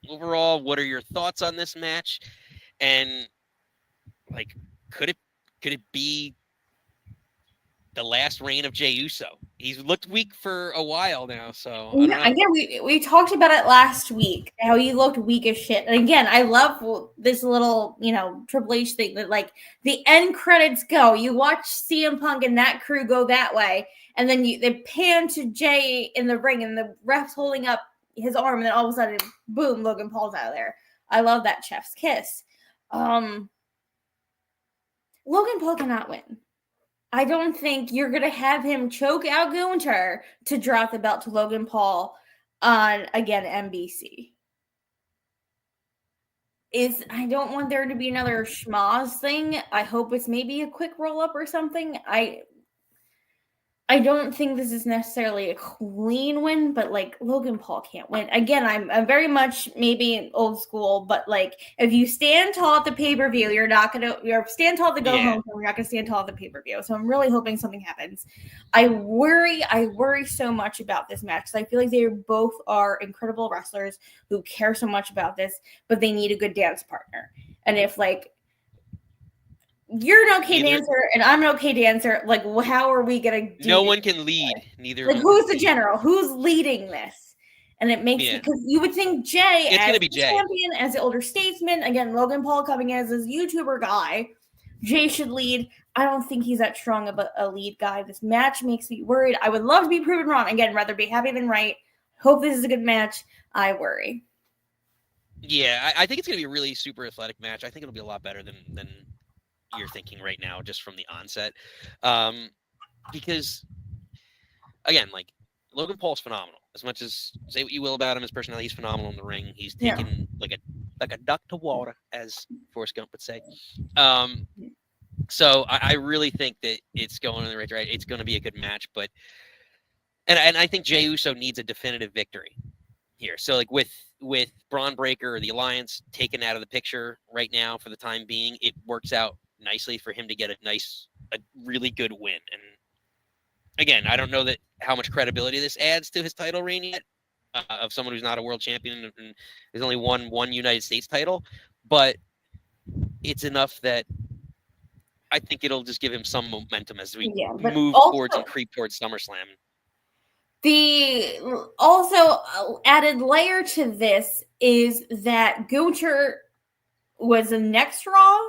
overall, what are your thoughts on this match? And like, could it be the last reign of Jey Uso? He's looked weak for a while now, so again, we talked about it last week, how he looked weak as shit. And again, I love this little, Triple H thing that, like, the end credits go. You watch CM Punk and that crew go that way, and then they pan to Jey in the ring, and the ref's holding up his arm, and then all of a sudden, boom, Logan Paul's out of there. I love that chef's kiss. Logan Paul cannot win. I don't think you're going to have him choke out Gunther to drop the belt to Logan Paul on, again, NBC. I don't want there to be another schmoz thing. I hope it's maybe a quick roll-up or something. I don't think this is necessarily a clean win, but, like, Logan Paul can't win. Again, I'm very much maybe old school, but, like, if you stand tall at the pay-per-view, you're stand tall to go home, you're not going to stand tall at the pay-per-view. So I'm really hoping something happens. I worry so much about this match, because I feel like they both are incredible wrestlers who care so much about this, but they need a good dance partner. And if, like, you're an okay dancer and I'm an okay dancer, like, how are we gonna do no one can lead, neither like, who's the general, who's leading this? And it makes because you would think Jey, it's as gonna be the Jey, champion, as the older statesman, again, Logan Paul coming in as this YouTuber guy, Jey should lead. I don't think he's that strong of a lead guy. This match makes me worried. I would love to be proven wrong. Again, rather be happy than right. Hope this is a good match. I worry. Yeah, I think it's gonna be a really super athletic match. I think it'll be a lot better than you're thinking right now, just from the onset, because again, like, Logan Paul's phenomenal. As much as say what you will about him, his personality, he's phenomenal in the ring. He's taken like a duck to water, as Forrest Gump would say. So I really think that it's going in the right direction. It's going to be a good match, but and I think Jey Uso needs a definitive victory here. So, like, with Bron Breakker or the Alliance taken out of the picture right now for the time being, it works out nicely for him to get a really good win. And again, I don't know how much credibility this adds to his title reign yet, of someone who's not a world champion and has only won one United States title, but it's enough that I think it'll just give him some momentum as we move towards and creep towards SummerSlam. The also added layer to this is that Gunther was the next Raw,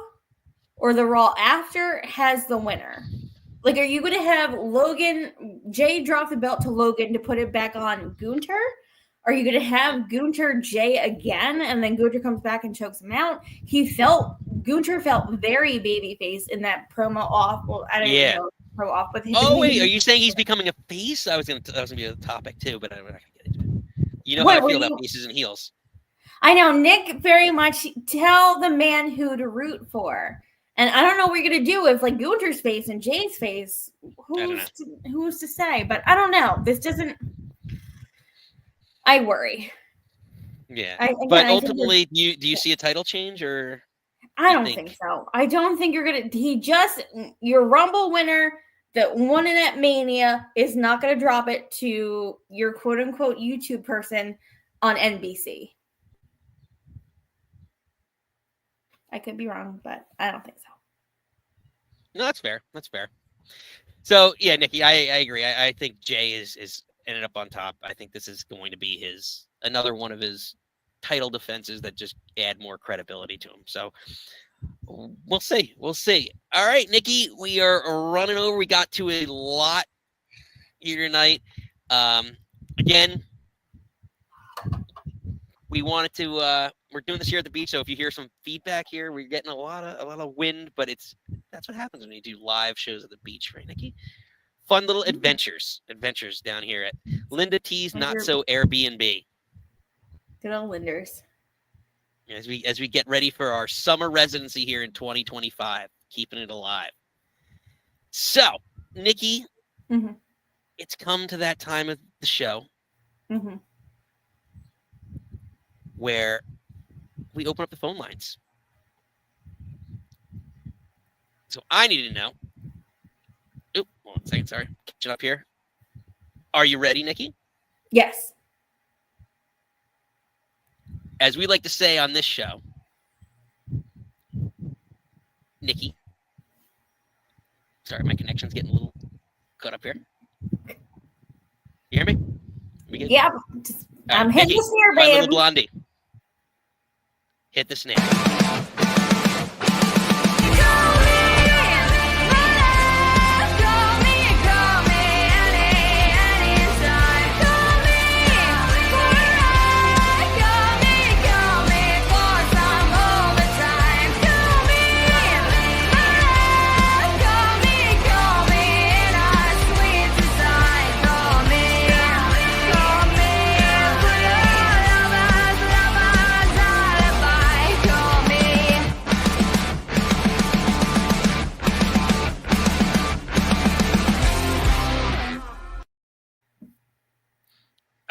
or the Raw after has the winner. Like, are you going to have Jey drop the belt to Logan to put it back on Gunther? Are you going to have Gunther Jey again, and then Gunther comes back and chokes him out? Gunther felt very babyface in that promo off. Well, I don't even know pro off with him. Oh wait, are you saying he's becoming a face? That was gonna be a topic too, but I'm not gonna get into it. You know how I feel about faces and heels. I know, Nick, very much tell the man who to root for. And I don't know what you're going to do if, like, Gunther's face and Jay's face. Who's to say? But I don't know. This doesn't. I worry. Yeah. But ultimately, do you see a title change, or? I don't think so. I don't think you're going to. Your Rumble winner that won in at Mania is not going to drop it to your quote unquote YouTube person on NBC. I could be wrong, but I don't think so. No, that's fair. That's fair. So, yeah, Nikki, I agree. I think Jey is ended up on top. I think this is going to be another one of his title defenses that just add more credibility to him. So we'll see. We'll see. All right, Nikki, we are running over. We got to a lot here tonight. Again, we wanted to. We're doing this here at the beach, so if you hear some feedback here, we're getting a lot of wind, but that's what happens when you do live shows at the beach, right, Nikki? Fun little adventures down here at Linda T's Not So Airbnb. Good old Linders. As we get ready for our summer residency here in 2025, keeping it alive. So, Nikki, it's come to that time of the show where we open up the phone lines. So I need to know. Hold on a second, sorry. Catching up here. Are you ready, Nikki? Yes. As we like to say on this show, Nikki. Sorry, my connection's getting a little cut up here. You hear me? We good? Yeah. I'm hitting the snare, my babe. little blondie. Hit the snare.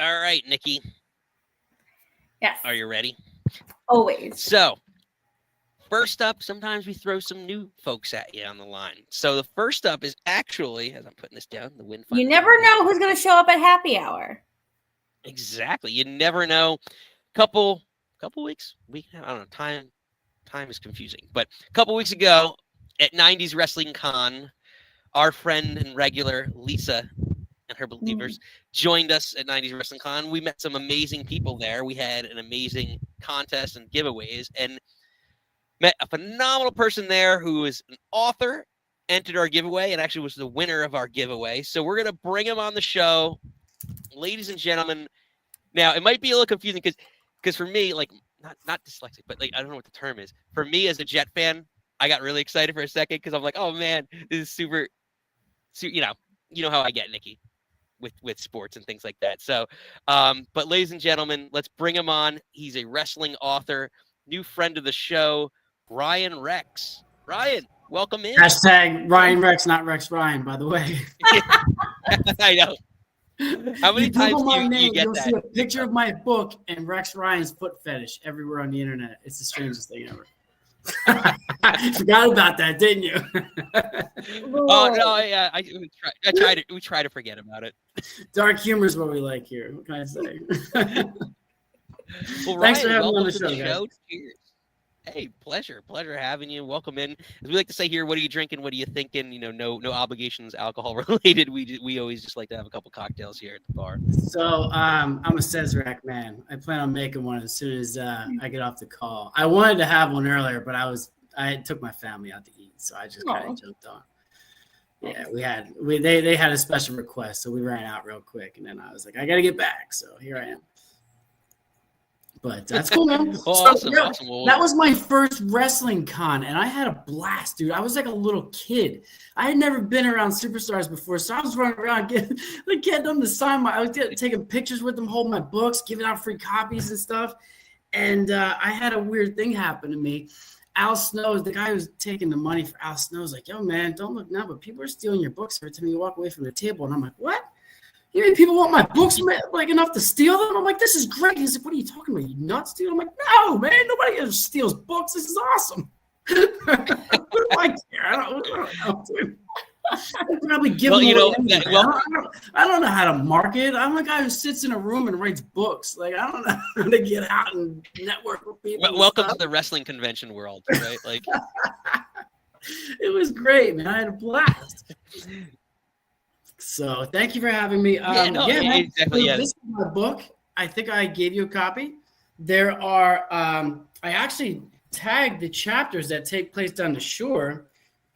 All right, Nikki. Yes. Are you ready? Always. So, first up, sometimes we throw some new folks at you on the line. So the first up is actually, as I'm putting this down, the win. You never know who's going to show up at happy hour. Exactly. You never know. Couple weeks, I don't know. Time is confusing, but a couple weeks ago at 90s Wrestling Con, our friend and regular Lisa and her believers joined us at 90s Wrestling Con. We met some amazing people there. We had an amazing contest and giveaways, and met a phenomenal person there who is an author, entered our giveaway, and actually was the winner of our giveaway. So we're going to bring him on the show. Ladies and gentlemen, now it might be a little confusing because for me, like, not dyslexic, but like, I don't know what the term is. For me as a Jet fan, I got really excited for a second because I'm like, oh man, this is super, you know how I get, Nikki, with sports and things like that. So, but ladies and gentlemen, let's bring him on. He's a wrestling author, new friend of the show, Ryan Rex. Ryan, welcome in. Hashtag Ryan Rex, not Rex Ryan, by the way. I know. How many times do you get you'll that? see a picture of my book and Rex Ryan's foot fetish everywhere on the internet. It's the strangest thing ever. Forgot about that, didn't you? Oh no, yeah, we try to forget about it. Dark humor is what we like here. What can I say? Well, Thanks Ryan, for having me on welcome the to show, guys. Cheers. Hey, pleasure having you. Welcome in. As we like to say here, what are you drinking? What are you thinking? You know, no obligations, alcohol related. We always just like to have a couple cocktails here at the bar. So I'm a Sazerac man. I plan on making one as soon as I get off the call. I wanted to have one earlier, but I took my family out to eat, so I just kind of jumped on. Yeah, they had a special request, so we ran out real quick, and then I was like, I got to get back, so here I am. But that's cool, man. Awesome. Well, that was my first wrestling con, and I had a blast, dude. I was like a little kid. I had never been around superstars before, so I was running around getting them to sign I was taking pictures with them, holding my books, giving out free copies and stuff. And I had a weird thing happen to me. Al Snow, the guy who's taking the money for Al Snow, was like, yo, man, don't look now, but people are stealing your books every time you walk away from the table. And I'm like, what? You mean people want my books like enough to steal them? I'm like, this is great. He's like, what are you talking about? You nuts, dude? I'm like, no, man, nobody ever steals books. This is awesome. What do I care? I don't know, dude. I'd probably give them I don't know how to market. I'm a guy who sits in a room and writes books. Like, I don't know how to get out and network with people. Welcome to the wrestling convention world, right? Like, it was great, man. I had a blast. So thank you for having me. This is my book. I think I gave you a copy. There are, I actually tagged the chapters that take place down the shore.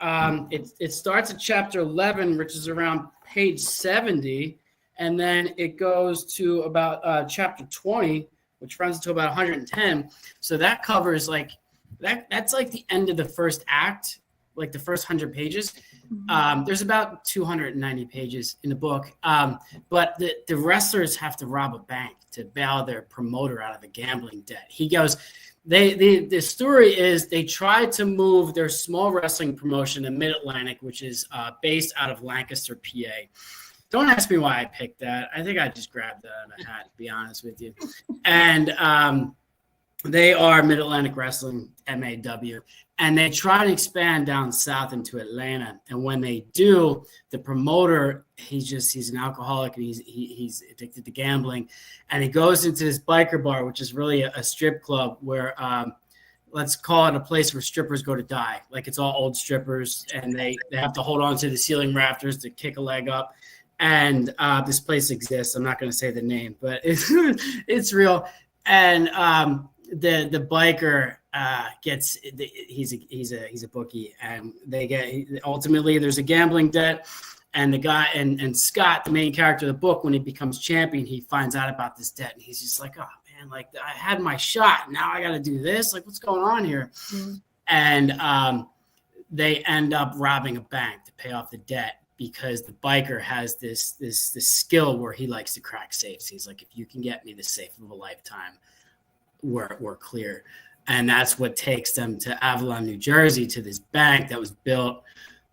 It starts at chapter 11, which is around page 70. And then it goes to about chapter 20, which runs to about 110. So that covers like that's like the end of the first act, like the first 100 pages. There's about 290 pages in the book. But the wrestlers have to rob a bank to bail their promoter out of the gambling debt. He goes, the story is they tried to move their small wrestling promotion in Mid-Atlantic, which is based out of Lancaster, PA. Don't ask me why I picked that. I think I just grabbed that out of a hat, to be honest with you. And they are Mid-Atlantic Wrestling, MAW. And they try to expand down south into Atlanta. And when they do, the promoter, he's an alcoholic and he's addicted to gambling. And he goes into this biker bar, which is really a strip club where let's call it a place where strippers go to die. Like it's all old strippers and they have to hold on to the ceiling rafters to kick a leg up. And this place exists. I'm not going to say the name, but it's real. And the biker he's a bookie, and they get ultimately there's a gambling debt, and the guy and Scott, the main character of the book, when he becomes champion, he finds out about this debt, and he's just like, oh man, like I had my shot, now I got to do this, like what's going on here? And they end up robbing a bank to pay off the debt, because the biker has this skill where he likes to crack safes. He's like, if you can get me the safe of a lifetime, we're clear. And that's what takes them to Avalon, New Jersey, to this bank that was built.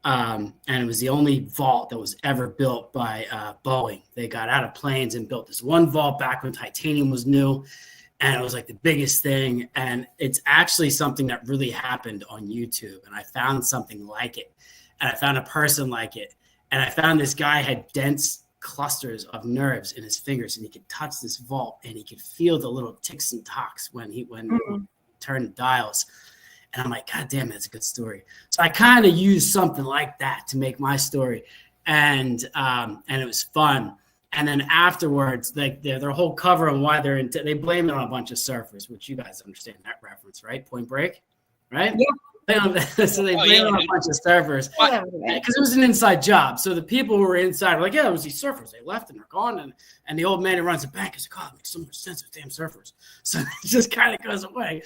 And it was the only vault that was ever built by Boeing. They got out of planes and built this one vault back when titanium was new. And it was like the biggest thing. And it's actually something that really happened on YouTube. And I found something like it. And I found a person like it. And I found this guy had dense clusters of nerves in his fingers, and he could touch this vault and he could feel the little ticks and tocks when he turned the dials. And I'm like, God damn, that's a good story. So I kind of used something like that to make my story. And it was fun. And then afterwards, like their whole cover and why they're they blame it on a bunch of surfers, which you guys understand that reference, right? Point Break, right? Yeah. So they blame it on a bunch of surfers because it was an inside job. So the people who were inside were like, yeah, it was these surfers. They left and they're gone. And the old man who runs the bank is like, oh, it makes so much sense with damn surfers. So it just kind of goes away.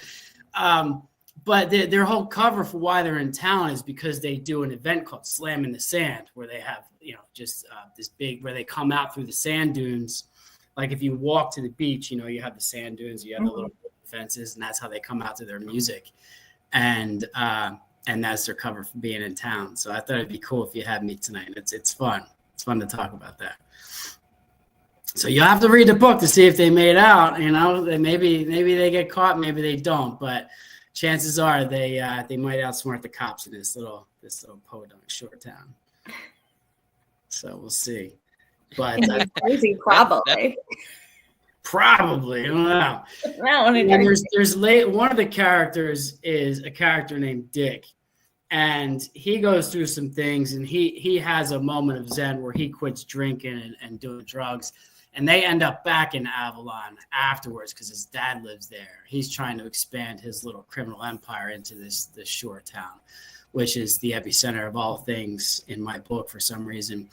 But their whole cover for why they're in town is because they do an event called Slam in the Sand, where they have, just this big, where they come out through the sand dunes. Like if you walk to the beach, you have the sand dunes, you have the little fences, and that's how they come out to their music. And that's their cover for being in town. So I thought it'd be cool if you had me tonight. It's fun. It's fun to talk about that. So you have to read the book to see if they made out. Maybe they get caught, maybe they don't. But chances are they might outsmart the cops in this little podunk short town. So we'll see. But crazy, probably. Probably, I don't know. There's one of the characters is a character named Dick, and he goes through some things, and he has a moment of zen where he quits drinking and doing drugs, and they end up back in Avalon afterwards because his dad lives there. He's trying to expand his little criminal empire into this shore town, which is the epicenter of all things in my book for some reason.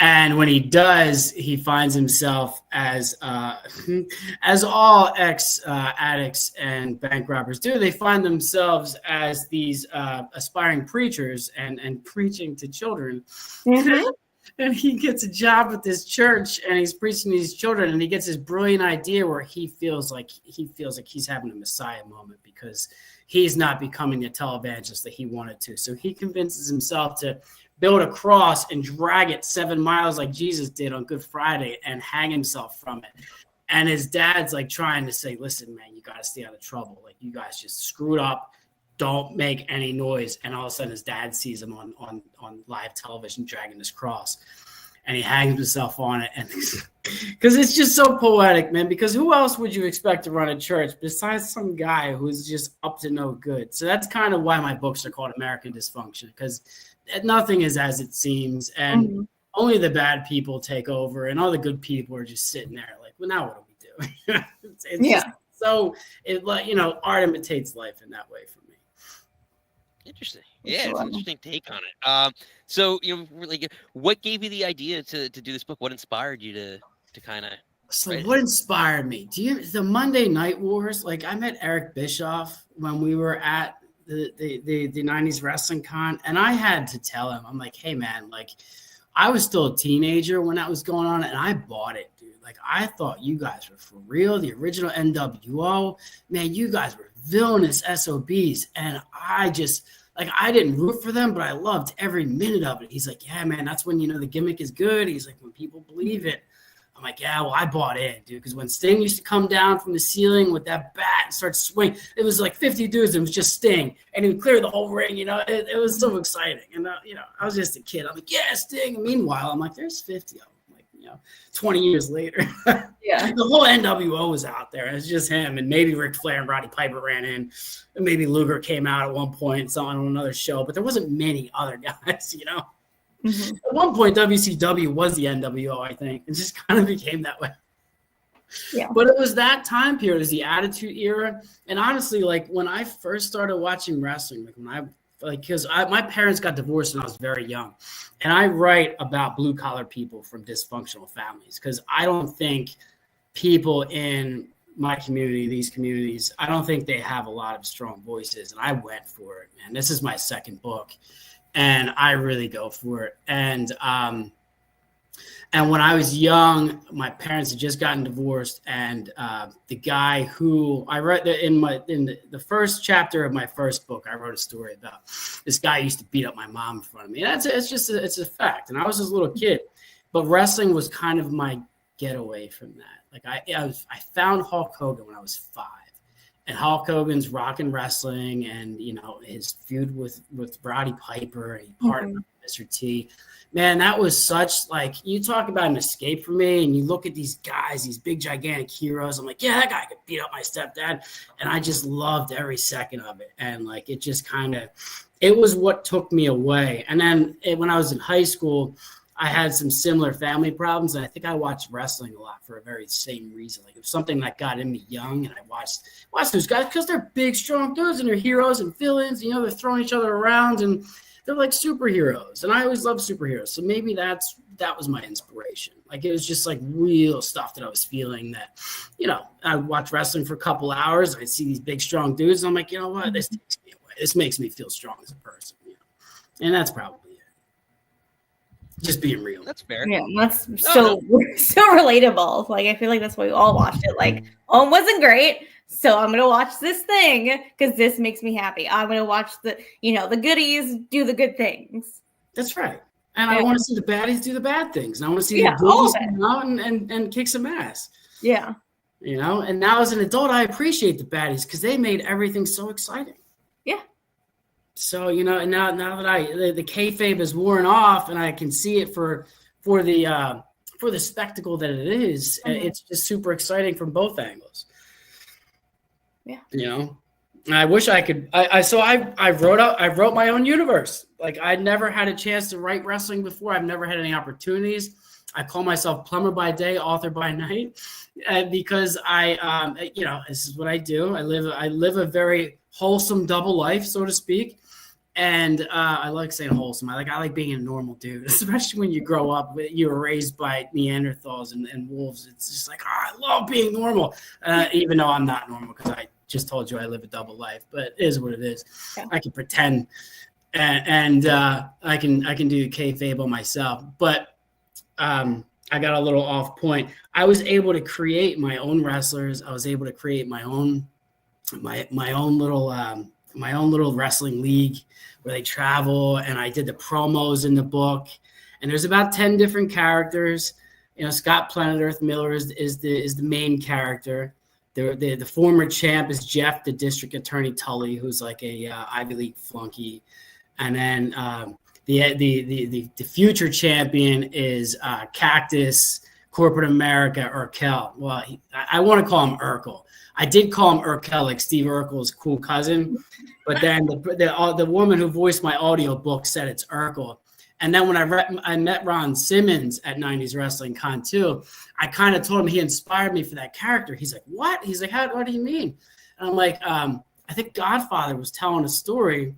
And when he does, he finds himself as all ex-addicts and bank robbers do. They find themselves as these aspiring preachers and preaching to children. Mm-hmm. And he gets a job at this church, and he's preaching to these children. And he gets this brilliant idea where he feels like he's having a Messiah moment because he's not becoming the televangelist that he wanted to. So he convinces himself to build a cross and drag it 7 miles like Jesus did on Good Friday and hang himself from it. And his dad's like trying to say, listen, man, you got to stay out of trouble. Like you guys just screwed up. Don't make any noise. And all of a sudden his dad sees him on live television dragging this cross. And he hangs himself on it. And because it's just so poetic, man, because who else would you expect to run a church besides some guy who's just up to no good? So that's kind of why my books are called American Dysfunction, because nothing is as it seems, and only the bad people take over, and all the good people are just sitting there like, well, now what do we do? Just, so art imitates life in that way for me. Interesting. Yeah, it's an interesting take on it. So really, what gave you the idea to do this book? What inspired you to kind of? So Right. what inspired me? The Monday Night Wars? Like I met Eric Bischoff when we were at the 90s Wrestling Con, and I had to tell him, I'm like, hey man, like I was still a teenager when that was going on, and I bought it, dude. Like I thought you guys were for real, the original NWO. Man, you guys were villainous SOBs, and I just like I didn't root for them, but I loved every minute of it. He's like, yeah, man, that's when the gimmick is good. He's like, when people believe it. I'm like, yeah, well, I bought in, dude, because when Sting used to come down from the ceiling with that bat and start swinging, it was like 50 dudes, and it was just Sting, and he would clear the whole ring, it was so exciting. And, I was just a kid. I'm like, yeah, Sting. And meanwhile, I'm like, there's 50 of them, like, 20 years later. Yeah. The whole NWO was out there. It's just him, and maybe Ric Flair and Roddy Piper ran in, and maybe Luger came out at one point on another show, but there wasn't many other guys, Mm-hmm. At one point, WCW was the NWO, I think. It just kind of became that way. Yeah. But it was that time period, it was the Attitude Era. And honestly, like when I first started watching wrestling, because my parents got divorced when I was very young. And I write about blue collar people from dysfunctional families, because I don't think people in my community, these communities, I don't think they have a lot of strong voices. And I went for it, man. This is my second book. And I really go for it. And when I was young, my parents had just gotten divorced, and the guy who I wrote in the first chapter of my first book, I wrote a story about this guy used to beat up my mom in front of me. And it's a fact. And I was this little kid, but wrestling was kind of my getaway from that. Like I found Hulk Hogan when I was 5. And Hulk Hogan's Rockin' Wrestling, and his feud with Roddy Piper, and he partnered with Mr. T. Man, that was such, like, you talk about an escape for me, and you look at these guys, these big gigantic heroes. I'm like, yeah, that guy could beat up my stepdad, and I just loved every second of it. And like it just it was what took me away. And then when I was in high school, I had some similar family problems, and I think I watched wrestling a lot for a very same reason. Like it was something that got in me young, and I watched those guys because they're big, strong dudes, and they're heroes and villains. They're throwing each other around, and they're like superheroes. And I always loved superheroes, so maybe that was my inspiration. Like it was just like real stuff that I was feeling. That I would watch wrestling for a couple hours, and I'd see these big, strong dudes, and I'm like, you know what? This takes me away. This makes me feel strong as a person. And that's probably. Just being real. That's fair. Yeah, that's so relatable. Like I feel like that's why we all watched it. Like, oh, it wasn't great, so I'm gonna watch this thing because this makes me happy. I'm gonna watch the goodies do the good things. That's right. And I want to see the baddies do the bad things. And I want to see the goodies come out and kick some ass. Yeah. And now as an adult, I appreciate the baddies because they made everything so exciting. Yeah. So, and now that the kayfabe is worn off and I can see it for the spectacle that it is, it's just super exciting from both angles. Yeah. And I wish I could. I wrote my own universe. Like I'd never had a chance to write wrestling before. I've never had any opportunities. I call myself plumber by day, author by night, because this is what I do. I live a very wholesome double life, so to speak. And I like saying wholesome. I like being a normal dude, especially when you grow up. You were raised by Neanderthals and wolves. It's just like, I love being normal, even though I'm not normal because I just told you I live a double life. But it is what it is. Yeah. I can pretend, and I can do kayfabe on myself. But I got a little off point. I was able to create my own wrestlers. I was able to create my own little wrestling league where they travel, and I did the promos in the book. And there's about 10 different characters. Scott Planet Earth Miller is the main character. The former champ is Jeff, the district attorney Tully, who's like a Ivy League flunky. And then the future champion is Cactus Corporate America Urkel. Well, I want to call him Urkel. I did call him Urkel, like Steve Urkel's cool cousin, but then the woman who voiced my audio book said it's Urkel. And then when I met Ron Simmons at 90s Wrestling Con too, I kind of told him he inspired me for that character. He's like, what? He's like, what do you mean? And I'm like, I think Godfather was telling a story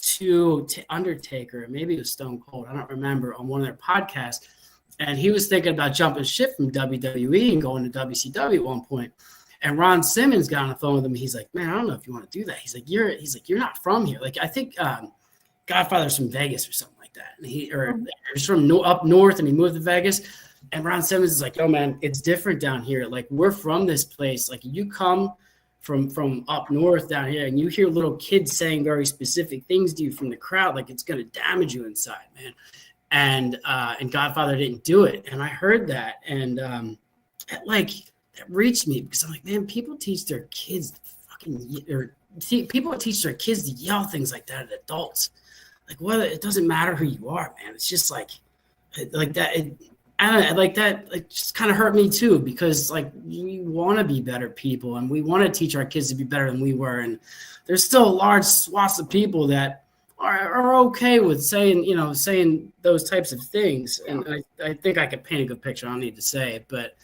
to Undertaker, maybe it was Stone Cold, I don't remember, on one of their podcasts. And he was thinking about jumping ship from WWE and going to WCW at one point. And Ron Simmons got on the phone with him. He's like, man, I don't know if you want to do that. He's like, you're not from here. Like, I think Godfather's from Vegas or something like that. And he's from up north, and he moved to Vegas. And Ron Simmons is like, yo, man, it's different down here. Like, we're from this place. Like, you come from up north down here, and you hear little kids saying very specific things to you from the crowd, like it's going to damage you inside, man. And Godfather didn't do it. And I heard that, and that reached me, because I'm like, man, people teach their kids people teach their kids to yell things like that at adults. Like, whether it doesn't matter who you are, man. It's just like that. It just kind of hurt me too, because like we want to be better people, and we want to teach our kids to be better than we were. And there's still large swaths of people that are okay with saying those types of things. And I think I could paint a good picture. I don't need to say it, but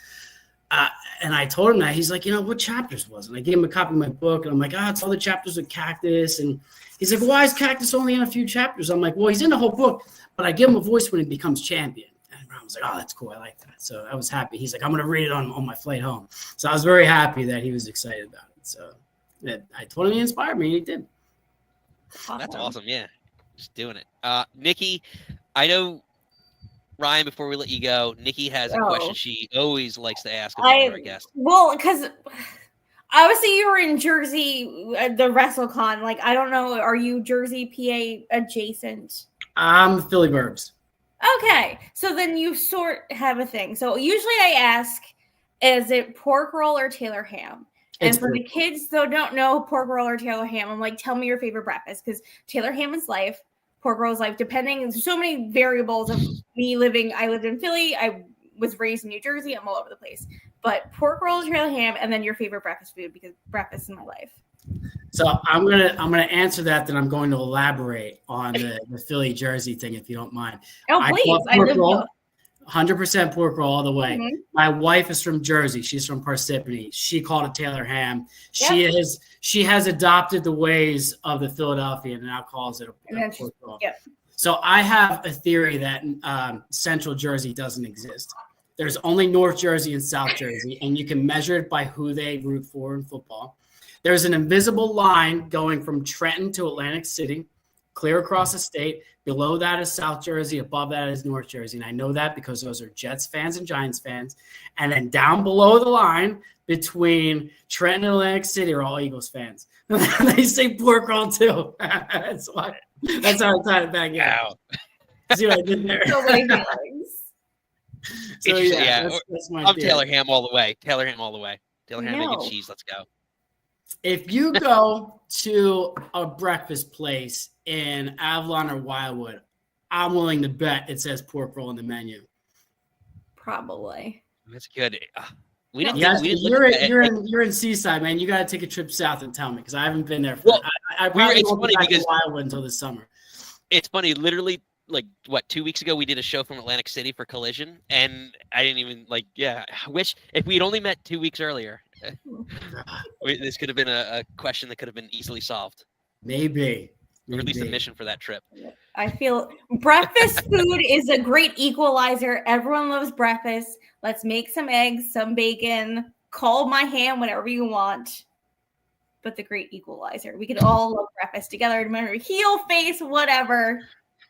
and I told him that. He's like, what chapters was it? And I gave him a copy of my book, and I'm like, it's all the chapters with Cactus. And he's like, why is Cactus only in a few chapters? I'm like, well, he's in the whole book, but I give him a voice when he becomes champion. And I was like, oh, that's cool. I like that. So I was happy. He's like, I'm going to read it on my flight home. So I was very happy that he was excited about it. So I told him he inspired me, and he did. That's awesome. Yeah. Just doing it. Nikki, I know, Ryan, before we let you go, Nikki has a question she always likes to ask about our guest. Well, because obviously you were in Jersey at the WrestleCon. Like, I don't know, are you Jersey, PA adjacent? I'm Philly Burbs. Okay, so then you sort have a thing. So usually I ask, is it pork roll or Taylor ham? And for the kids that don't know pork roll or Taylor ham, I'm like, tell me your favorite breakfast, because Taylor ham is life, pork roll is life. Depending, there's so many variables of me living. I lived in Philly. I was raised in New Jersey. I'm all over the place. But pork roll, Taylor ham, and then your favorite breakfast food, because breakfast is my life. So I'm gonna answer that. Then I'm going to elaborate on the Philly Jersey thing, if you don't mind. Oh, please! I live both. 100% pork roll all the way. Mm-hmm. My wife is from Jersey. She's from Parsippany. She called it Taylor ham. Yep. She has adopted the ways of the Philadelphia and now calls it a pork roll. Yep. So I have a theory that Central Jersey doesn't exist. There's only North Jersey and South Jersey, and you can measure it by who they root for in football. There's an invisible line going from Trenton to Atlantic City, clear across the state. Below that is South Jersey. Above that is North Jersey. And I know that because those are Jets fans and Giants fans. And then down below the line between Trenton and Atlantic City are all Eagles fans. They say pork roll too. That's how I tied it back in. See what I did there? So many feelings. So that's my I'm theory. Taylor ham all the way. Taylor ham all the way. Taylor ham, egg, and cheese. Let's go. If you go to a breakfast place in Avalon or Wildwood, I'm willing to bet it says pork roll on the menu. Probably. That's good. You're in Seaside, man. You got to take a trip south and tell me, because I haven't been there. I probably won't be back to Wildwood until this summer. It's funny. Literally, 2 weeks ago, we did a show from Atlantic City for Collision, and I didn't even I wish if we'd only met 2 weeks earlier. This could have been a question that could have been easily solved. Maybe. Or at least a mission for that trip. I feel breakfast food is a great equalizer. Everyone loves breakfast. Let's make some eggs, some bacon. Call my ham whenever you want. But the great equalizer. We could all love breakfast together. Remember, heel, face, whatever.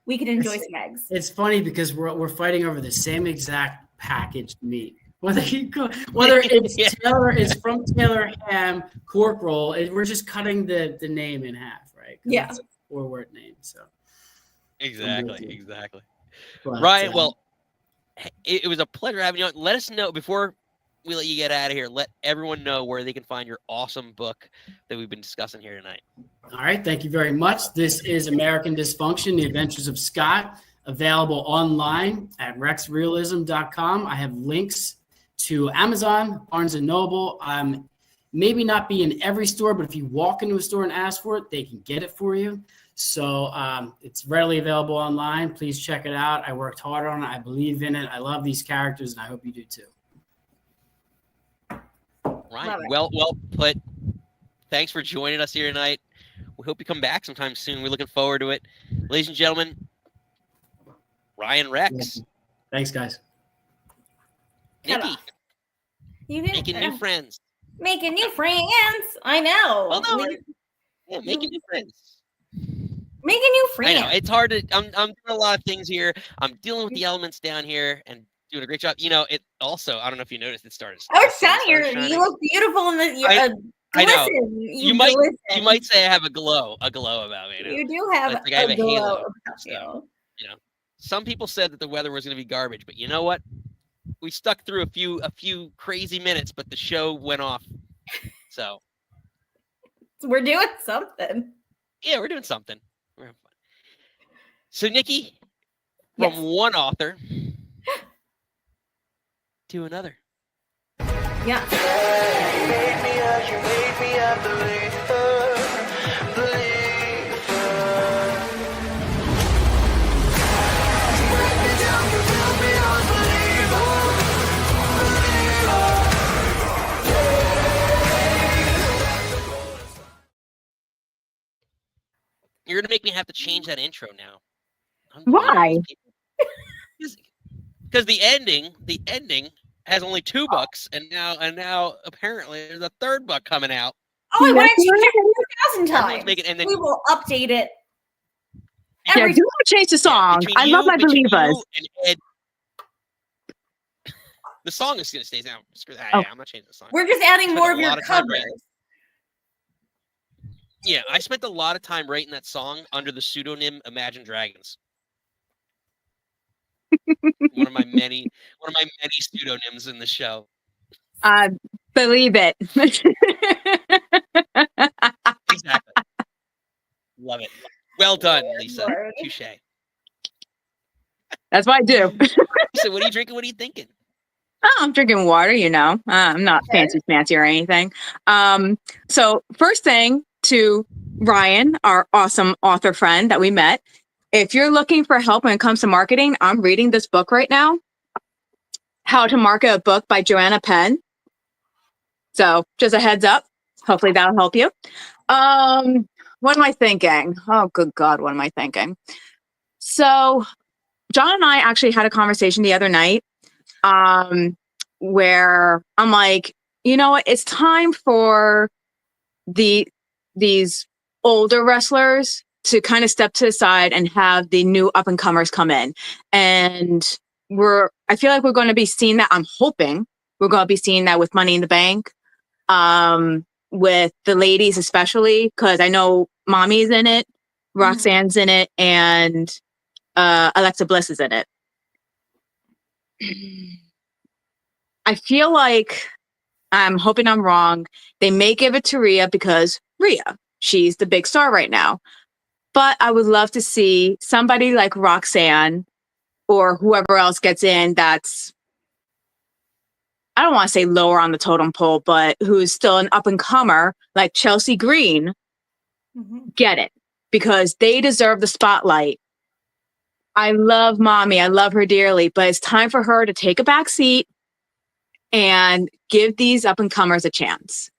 We could enjoy some eggs. It's funny because we're fighting over the same exact packaged meat. Whether it's Taylor, it's from Taylor ham, pork roll, we're just cutting the name in half, right? Yeah. It's a 4-word name. So exactly. But, Ryan, well, it was a pleasure having you on. Let us know before we let you get out of here. Let everyone know where they can find your awesome book that we've been discussing here tonight. All right, thank you very much. This is American Dysfunction: The Adventures of Scott, available online at rexrealism.com. I have links to Amazon, Barnes & Noble. Maybe not be in every store, but if you walk into a store and ask for it, they can get it for you. So it's readily available online. Please check it out. I worked hard on it. I believe in it. I love these characters, and I hope you do too. Ryan, well put. Thanks for joining us here tonight. We hope you come back sometime soon. We're looking forward to it. Ladies and gentlemen, Ryan Rex. Thanks, guys. Cut Nikki, off. You didn't making new friends. Making new friends. I know. Well, no, yeah, making new friends. Making new friends. I know it's hard to. I'm doing a lot of things here. I'm dealing with the elements down here and doing a great job. You know, it also. I don't know if you noticed. It started. Oh, it's shining. You look beautiful in the. I know. You might say I have a glow about me. You do have like I have a halo. about you. You know, some people said that the weather was going to be garbage, but you know what? We stuck through a few crazy minutes, but the show went off. So we're doing something. Yeah, we're doing something. We're having fun. So, Nikki, from one author to another. Yeah. You're going to make me have to change that intro now. Why? Because the ending has only $2, and now apparently there's a third buck coming out. Oh, why didn't you check it 1,000 times? And then we will update it. Yeah, do not change the song. I love my believers. The song is going to stay down. Screw that. Oh. Yeah, I'm not changing the song. We're just adding more of your covers. Yeah, I spent a lot of time writing that song under the pseudonym Imagine Dragons. one of my many pseudonyms in the show. Believe it. Exactly. Love it. Well done, Lisa. Touche. That's what I do. So what are you drinking? What are you thinking? Oh, I'm drinking water, you know. I'm not fancy or anything. So first thing to Ryan, our awesome author friend that we met. If you're looking for help when it comes to marketing, I'm reading this book right now. How to Market a Book by Joanna Penn. So just a heads up. Hopefully that'll help you. What am I thinking? Oh, good God, what am I thinking? So John and I actually had a conversation the other night where I'm like, you know what? It's time for these older wrestlers to kind of step to the side and have the new up and comers come in. And I feel like we're going to be seeing that. I'm hoping we're going to be seeing that with Money in the Bank, with the ladies, especially because I know Mommy's in it, Roxanne's in it, and Alexa Bliss is in it. I feel like, I'm hoping I'm wrong, they may give it to Rhea because Rhea, she's the big star right now. But I would love to see somebody like Roxanne or whoever else gets in that's, I don't want to say lower on the totem pole, but who's still an up and comer like Chelsea Green, get it because they deserve the spotlight. I love Mommy. I love her dearly, but it's time for her to take a back seat and give these up and comers a chance.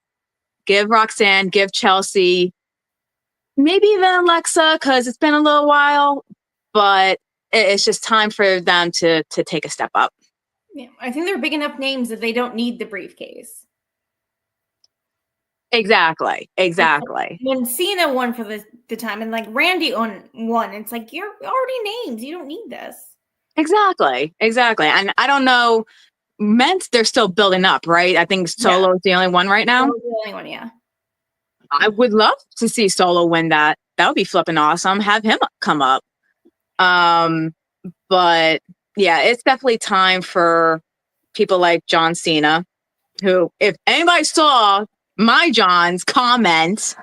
Give Roxanne, give Chelsea, maybe even Alexa, because it's been a little while, but it's just time for them to take a step up. Yeah, I think they're big enough names that they don't need the briefcase. Exactly. When Cena won for the time and like Randy won, it's like you're already names. You don't need this. Exactly. And I don't know, men's they're still building up, right? I think Solo's the only one right now. Solo's the only one, yeah. I would love to see Solo win that. That would be flipping awesome. Have him come up. But yeah, it's definitely time for people like John Cena, who, if anybody saw my John's comments,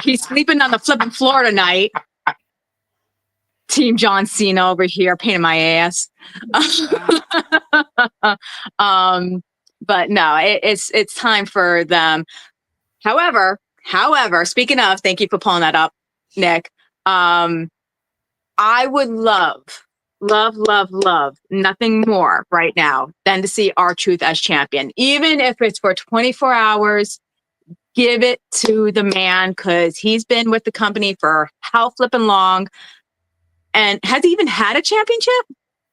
he's sleeping on the flipping floor tonight. Team John Cena over here, pain in my ass. But no, it's time for them. However, speaking of, thank you for pulling that up, Nick. I would love nothing more right now than to see R-Truth as champion. Even if it's for 24 hours, give it to the man because he's been with the company for how flipping long. And has he even had a championship?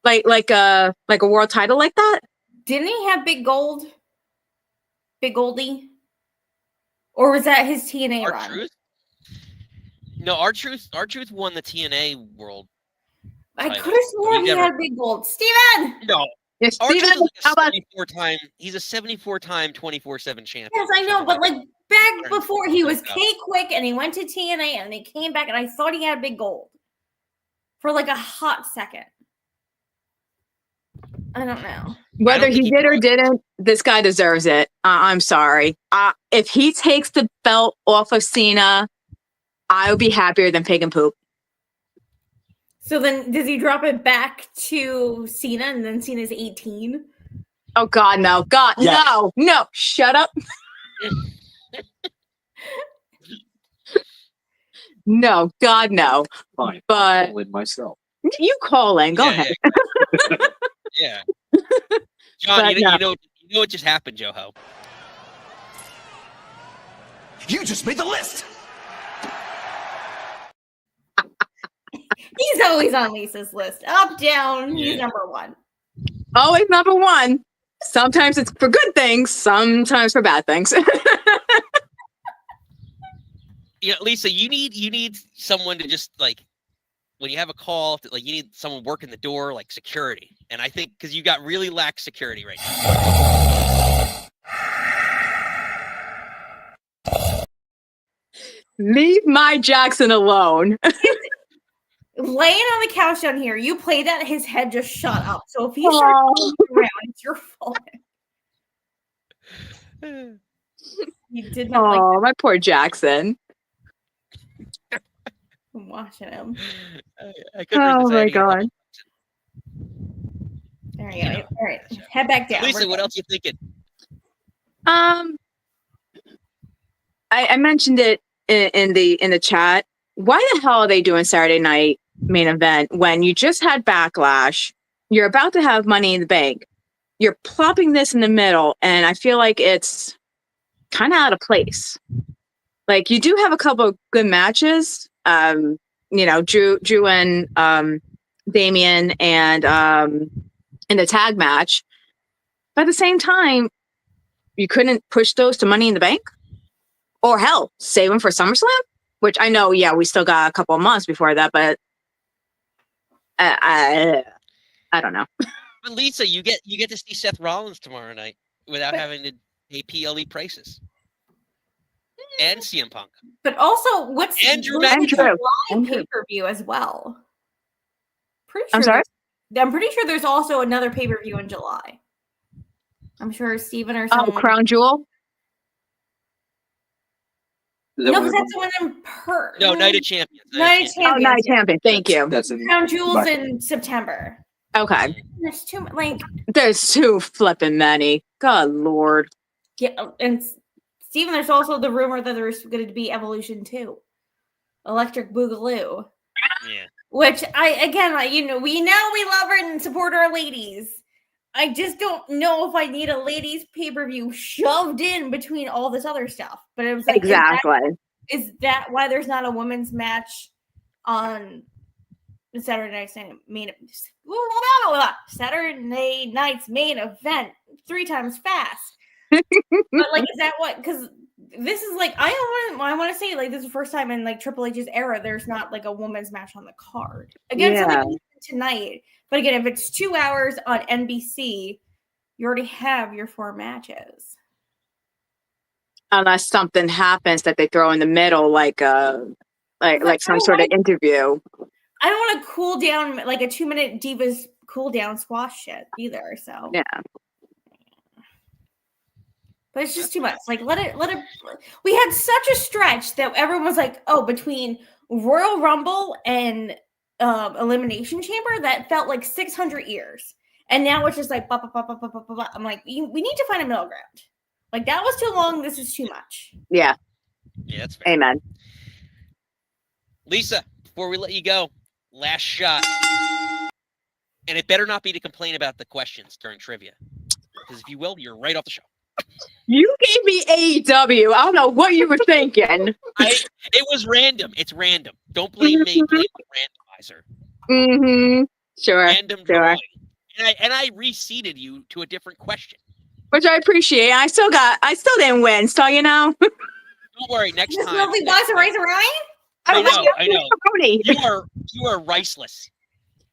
Like a world title like that? didn't he have Big Gold? Big Goldie? Or was that his TNA run? R-Truth? No, R-Truth won the TNA World. I could have sworn he had Big Gold. Steven! No. Yes, R-Truth Steven, is like a 74-time. He's a 74-time 24/7 champion. Yes, I know, but like back before he was K-Quick and he went to TNA and he came back and I thought he had Big Gold for like a hot second. I don't know. Whether he did or didn't, this guy deserves it. I'm sorry. If he takes the belt off of Cena, I would be happier than pig and poop. So then does he drop it back to Cena and then Cena's 18? Oh, God, no. God, Yes. no. Shut up. No, God, no. Fine. But I'll win myself. you call in. Go ahead. Yeah. John, But you no. know what just happened, Joho? You just made the list. He's always on Lisa's list. Up, down, he's number one. Always number one. Sometimes it's for good things, sometimes for bad things. Yeah, Lisa, you need someone to just like when you have a call, like you need someone working the door, like security. And I think because you got really lax security right now. Leave my Jackson alone. Laying on the couch down here, you played that, his head just shot up. So if he starts moving around, it's your fault. You did not like Oh, my poor Jackson. I'm watching him. I couldn't Oh resist my adding a couple- God. There you go. All right, head back down. Lisa, We're what good. else you thinking? I mentioned it in the chat. Why the hell are they doing Saturday night main event when you just had Backlash? You're about to have Money in the Bank. You're plopping this in the middle, and I feel like it's kind of out of place. Like you do have a couple of good matches. You know, Drew and Damian and in the tag match. But at the same time, you couldn't push those to Money in the Bank? Or hell, save them for SummerSlam? Which I know, yeah, we still got a couple of months before that, but I don't know. But Lisa, you get to see Seth Rollins tomorrow night without having to pay PLE prices. And CM Punk. But also, what's Andrew live McIntyre. pay-per-view as well? Pretty sure I'm sorry? I'm pretty sure there's also another pay-per-view in July. I'm sure Steven or Oh, someone. Crown Jewel? No, because that's the one in Perth. No, Night of Champions. Night of Oh, Champions. Night Champion. Thank you. That's in Crown Jewels in September. Okay. There's too like There's too flipping many. God Lord. yeah, and Steven, there's also the rumor that there's going to be Evolution 2, Electric Boogaloo. Yeah. Which we love her and support our ladies. I just don't know if I need a ladies pay-per-view shoved in between all this other stuff. But it was like Exactly. Is that why there's not a women's match on Saturday night's main event 3 times fast? But like, is that what? Because this is like I want to say like this is the first time in like Triple H's era there's not like a women's match on the card again. Yeah. So like tonight, but again, if it's 2 hours on NBC, you already have your 4 matches. Unless something happens that they throw in the middle, like some sort of interview. I don't want to cool down like a 2-minute Divas cool down squash shit either. So Yeah. But it's just too much. Like let it. We had such a stretch that everyone was like, "Oh, between Royal Rumble and Elimination Chamber, that felt like 600 years." And now it's just like, bah, bah, bah, bah, bah, bah, bah, bah. I'm like, we need to find a middle ground. Like that was too long. This is too much. Yeah. Yeah, that's fair. Amen. Lisa, before we let you go, last shot. And it better not be to complain about the questions during trivia. Because if you will, you're right off the show. You gave me AEW. I don't know what you were thinking. It was random. It's random. Don't blame me. Blame the randomizer. Mm-hmm. Sure. Random sure. drawing. and I reseated you to a different question. Which I appreciate. I still didn't win. So, you know. Don't worry. Next This time. lovely box of rice and Ryan? I know. Pony. You are riceless.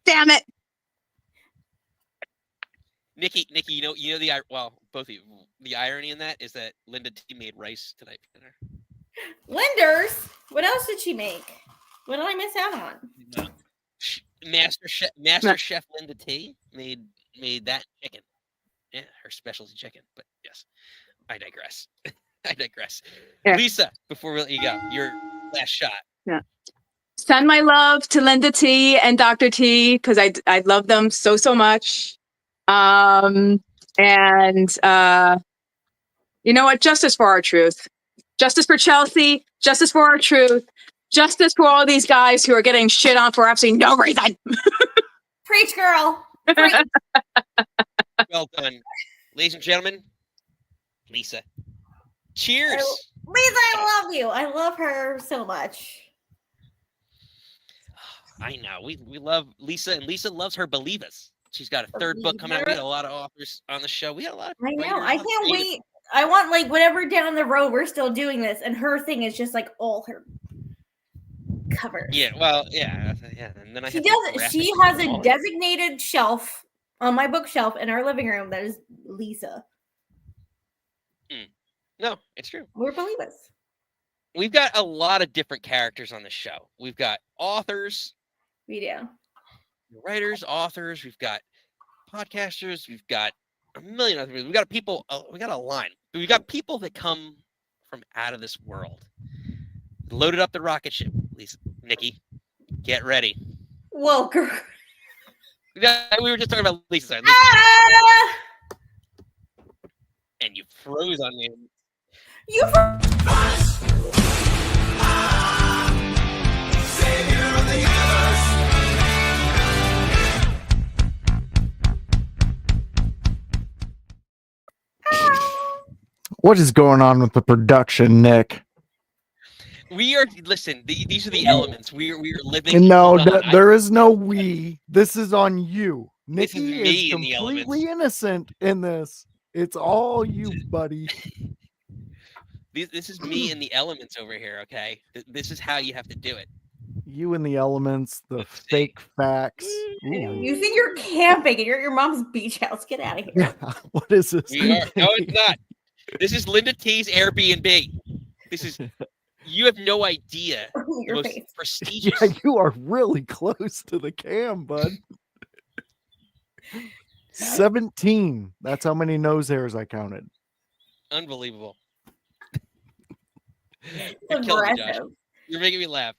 Damn it. Nikki, you know both of you. The irony in that is that Linda T made rice tonight for dinner. Linders? What else did she make? What did I miss out on? No. Master Chef Linda T made that chicken. Yeah, her specialty chicken. But yes, I digress. Yeah. Lisa, before we let you go, your last shot. Yeah. Send my love to Linda T and Dr. T because I love them so much. And you know what? Justice for our truth. Justice for Chelsea. Justice for our truth. Justice for all these guys who are getting shit on for absolutely no reason. Preach, girl. Preach. Well done. Ladies and gentlemen, Lisa. Cheers. Lisa, I love you. I love her so much. I know. We love Lisa, and Lisa loves her Believers. She's got a third book coming out. We got a lot of authors on the show. We got a lot of I know. writers I on can't the wait. I want like whatever down the road we're still doing this, and her thing is just like all her covers. Yeah, well, yeah. And then She has a designated shelf on my bookshelf in our living room that is Lisa. No, it's true. We're Believers. We've got a lot of different characters on the show. We've got authors. We do. Writers, authors. We've got podcasters. We've got a million other people. We got people. We got a line. We got people that come from out of this world. Loaded up the rocket ship. Lisa, Nikki, get ready. Whoa, girl. We were just talking about Lisa. Lisa. Ah! And you froze on me. You What is going on with the production, Nick? We are these are the elements. We are living. No, there is no we. This is on you. This is Nikki me is in the elements. completely innocent in this. It's all you, buddy. This is me in the elements over here. Okay, this is how you have to do it. You and the elements, the fake facts. You think you're camping and you're at your mom's beach house. Get out of here. Yeah. What is this? We are. No, it's not. This is Linda T's Airbnb. This is. You have no idea. The most prestigious. Yeah, you are really close to the cam, bud. 17. That's how many nose hairs I counted. Unbelievable. You're killing me, Josh. You're making me laugh.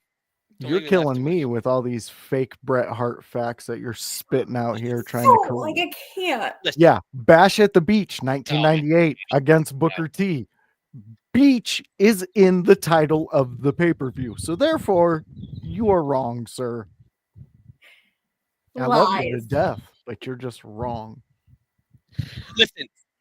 You're killing me with all these fake Bret Hart facts that you're spitting out here trying to correct. Like I can't. Yeah, Bash at the Beach, 1998 against Booker T. Beach is in the title of the pay-per-view, so therefore you are wrong, sir. I love you to death, but you're just wrong.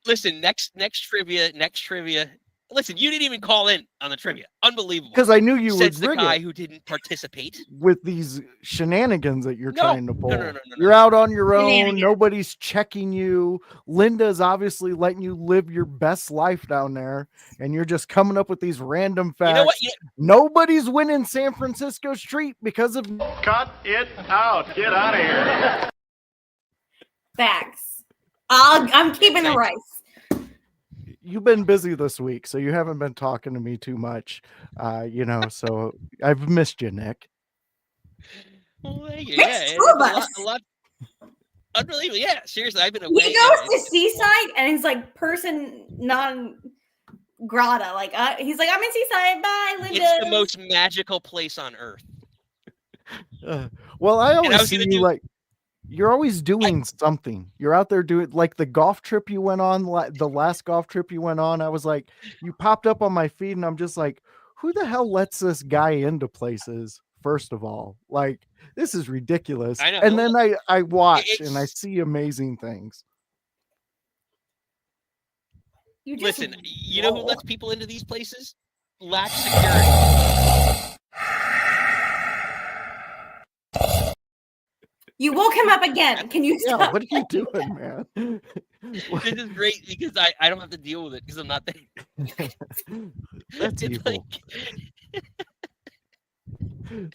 Listen. Next trivia. Listen, you didn't even call in on the trivia. Unbelievable. Because I knew you would the guy who didn't participate with these shenanigans that you're trying to pull. No. You're out on your own. Nobody's checking you. Linda's obviously letting you live your best life down there, and you're just coming up with these random facts. You know what? Nobody's winning San Francisco Street because of. Cut it out. Get out of here. Facts. I'm keeping the rice. You've been busy this week, so you haven't been talking to me too much, so I've missed you, Nick. Well, thank you. Makes Yeah, two of us. A lot. Unbelievable. Yeah, seriously, I've been away. He goes to Seaside, and he's like person non grata. Like he's like, I'm in Seaside. Bye, Linda. It's the most magical place on earth. Well, I always see you like. You're always doing something. You're out there doing like the golf trip you went on, the last golf trip you went on. I was like, you popped up on my feed and I'm just like, who the hell lets this guy into places? First of all, like, this is ridiculous. I know. And then I watch and I see amazing things. Listen, you know who lets people into these places? Lack security. You woke him up again. Can you Yeah, stop? what are you doing, man? This is great because I don't have to deal with it because I'm not there. That's It's evil. like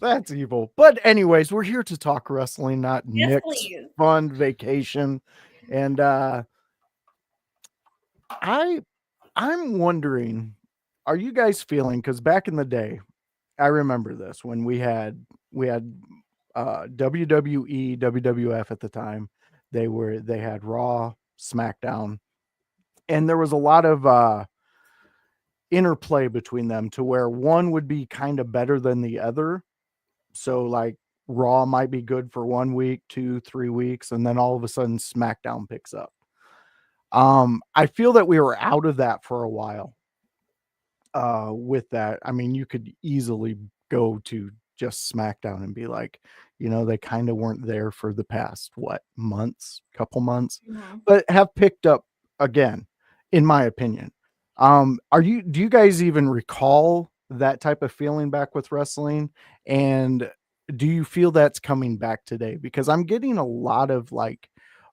That's evil. But anyways, we're here to talk wrestling, not Yes, Nick's please. fun vacation. And I'm wondering, are you guys feeling, because back in the day, I remember this when we had WWE, WWF at the time. They had Raw, SmackDown, and there was a lot of interplay between them to where one would be kind of better than the other. So like Raw might be good for 1 week, 2-3 weeks, and then all of a sudden SmackDown picks up. I feel that we were out of that for a while. With that, I mean, you could easily go to just SmackDown and be like, they kind of weren't there for the past couple months, but have picked up again, in my opinion. Do you guys even recall that type of feeling back with wrestling? And do you feel that's coming back today? Because I'm getting a lot of like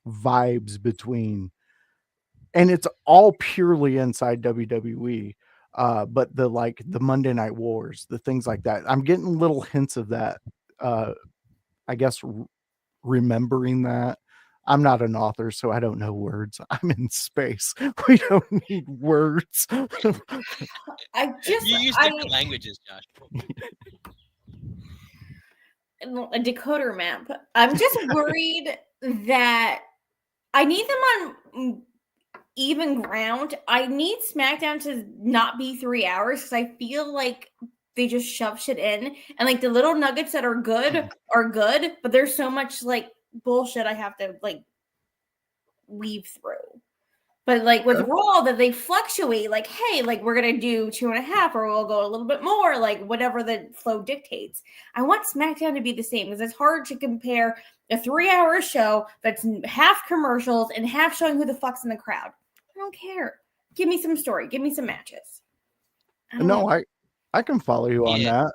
vibes between, and it's all purely inside WWE. But the Monday Night Wars, the things like that, I'm getting little hints of that. I guess remembering that. I'm not an author, so I don't know words. I'm in space. We don't need words. I just you use different languages, Josh. A decoder map. I'm just worried that I need them on even ground. I need SmackDown to not be 3 hours because I feel like they just shove shit in, and like the little nuggets that are good, but there's so much like bullshit I have to like weave through. But like with Raw, that they fluctuate, like, hey, like we're gonna do 2.5, or we'll go a little bit more, like whatever the flow dictates. I want SmackDown to be the same because it's hard to compare a 3-hour show that's half commercials and half showing who the fuck's in the crowd. I don't care. Give me some story. Give me some matches. I can follow you on that.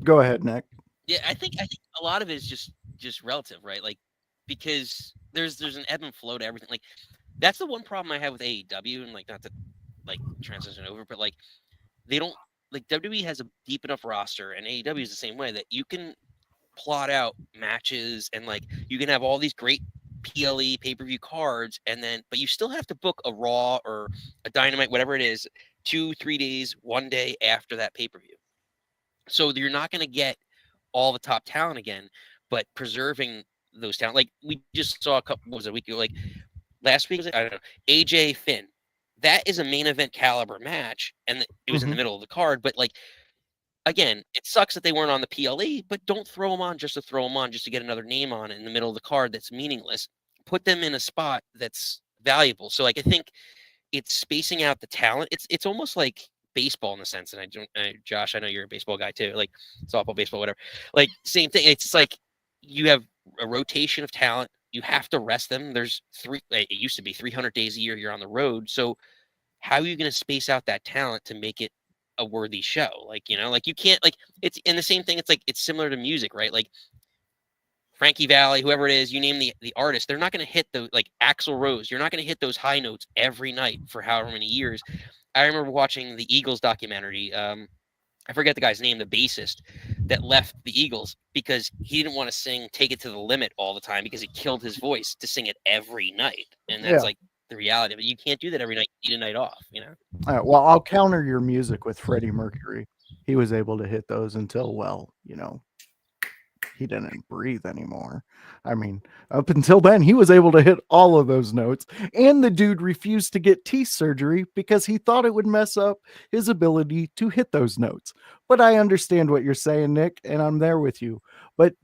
Go ahead, Nick. Yeah, I think a lot of it is just relative, right? Like, because there's an ebb and flow to everything. Like, that's the one problem I have with AEW, and like not to like transition over, but like they don't like WWE has a deep enough roster, and AEW is the same way that you can plot out matches and like you can have all these great PLE pay-per-view cards, and then but you still have to book a Raw or a Dynamite, whatever it is, 2-3 days, 1 day after that pay-per-view. So you're not going to get all the top talent again, but preserving those talent. Like we just saw a week ago, like last week, I don't know, AJ Finn. That is a main event caliber match, and it was in the middle of the card. But like, again, it sucks that they weren't on the PLE, but don't throw them on just to throw them on, just to get another name on in the middle of the card that's meaningless. Put them in a spot that's valuable. So like, I think it's spacing out the talent. It's almost like baseball in a sense. And Josh, I know you're a baseball guy too, like softball, baseball, whatever. Like same thing. It's like you have a rotation of talent. You have to rest them. There's it used to be 300 days a year you're on the road. So how are you going to space out that talent to make it a worthy show? Like, like you can't, like, it's in the same thing. It's like, it's similar to music, right? Like Frankie Valli, whoever it is, you name the artist, they're not going to hit the, like Axl Rose. You're not going to hit those high notes every night for however many years. I remember watching the Eagles documentary. I forget the guy's name, the bassist that left the Eagles because he didn't want to sing Take It to the Limit all the time because it killed his voice to sing it every night. And that's like the reality of it. You can't do that every night. You need a night off, Well, I'll counter your music with Freddie Mercury. He was able to hit those until, he didn't breathe anymore. I mean, up until then, he was able to hit all of those notes. And the dude refused to get teeth surgery because he thought it would mess up his ability to hit those notes. But I understand what you're saying, Nick, and I'm there with you. But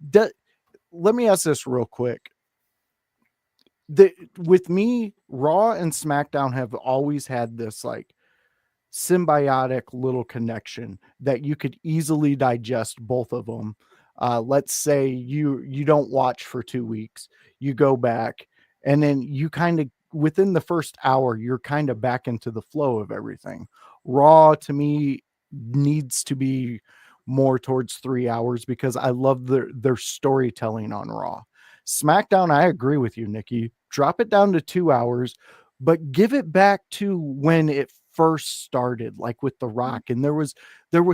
let me ask this real quick. With me, Raw and SmackDown have always had this like symbiotic little connection that you could easily digest both of them. Let's say you don't watch for 2 weeks, you go back, and then you kind of within the first hour, you're kind of back into the flow of everything. Raw to me needs to be more towards 3 hours because I love their storytelling on Raw. SmackDown, I agree with you, Nikki. Drop it down to 2 hours, but give it back to when it first started, like with The Rock, and there was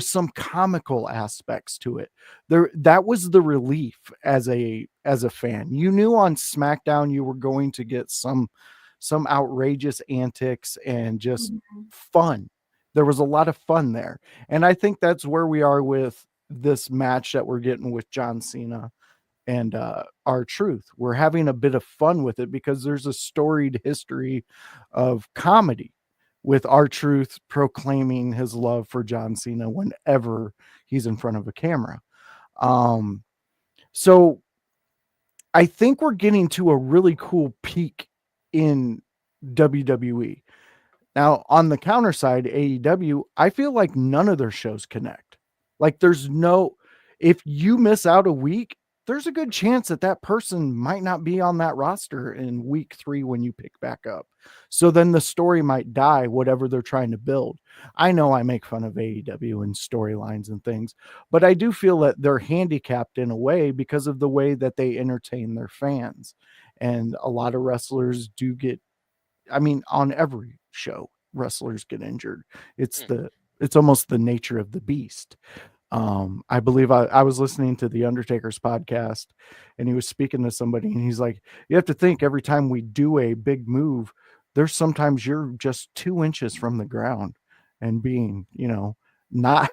some comical aspects to it. That was the relief as a fan. You knew on SmackDown you were going to get some outrageous antics and just fun. There was a lot of fun there, and I think that's where we are with this match that we're getting with John Cena and R-Truth. We're having a bit of fun with it because there's a storied history of comedy with R-Truth proclaiming his love for John Cena whenever he's in front of a camera. So I think we're getting to a really cool peak in WWE. Now, on the counter side, AEW, I feel like none of their shows connect. Like if you miss out a week, there's a good chance that person might not be on that roster in week 3 when you pick back up. So then the story might die, whatever they're trying to build. I know I make fun of AEW and storylines and things, but I do feel that they're handicapped in a way because of the way that they entertain their fans. And a lot of wrestlers do get, on every show, wrestlers get injured. It's almost the nature of the beast. I believe I was listening to the Undertaker's podcast and he was speaking to somebody and he's like, you have to think every time we do a big move, there's sometimes you're just 2 inches from the ground and being, not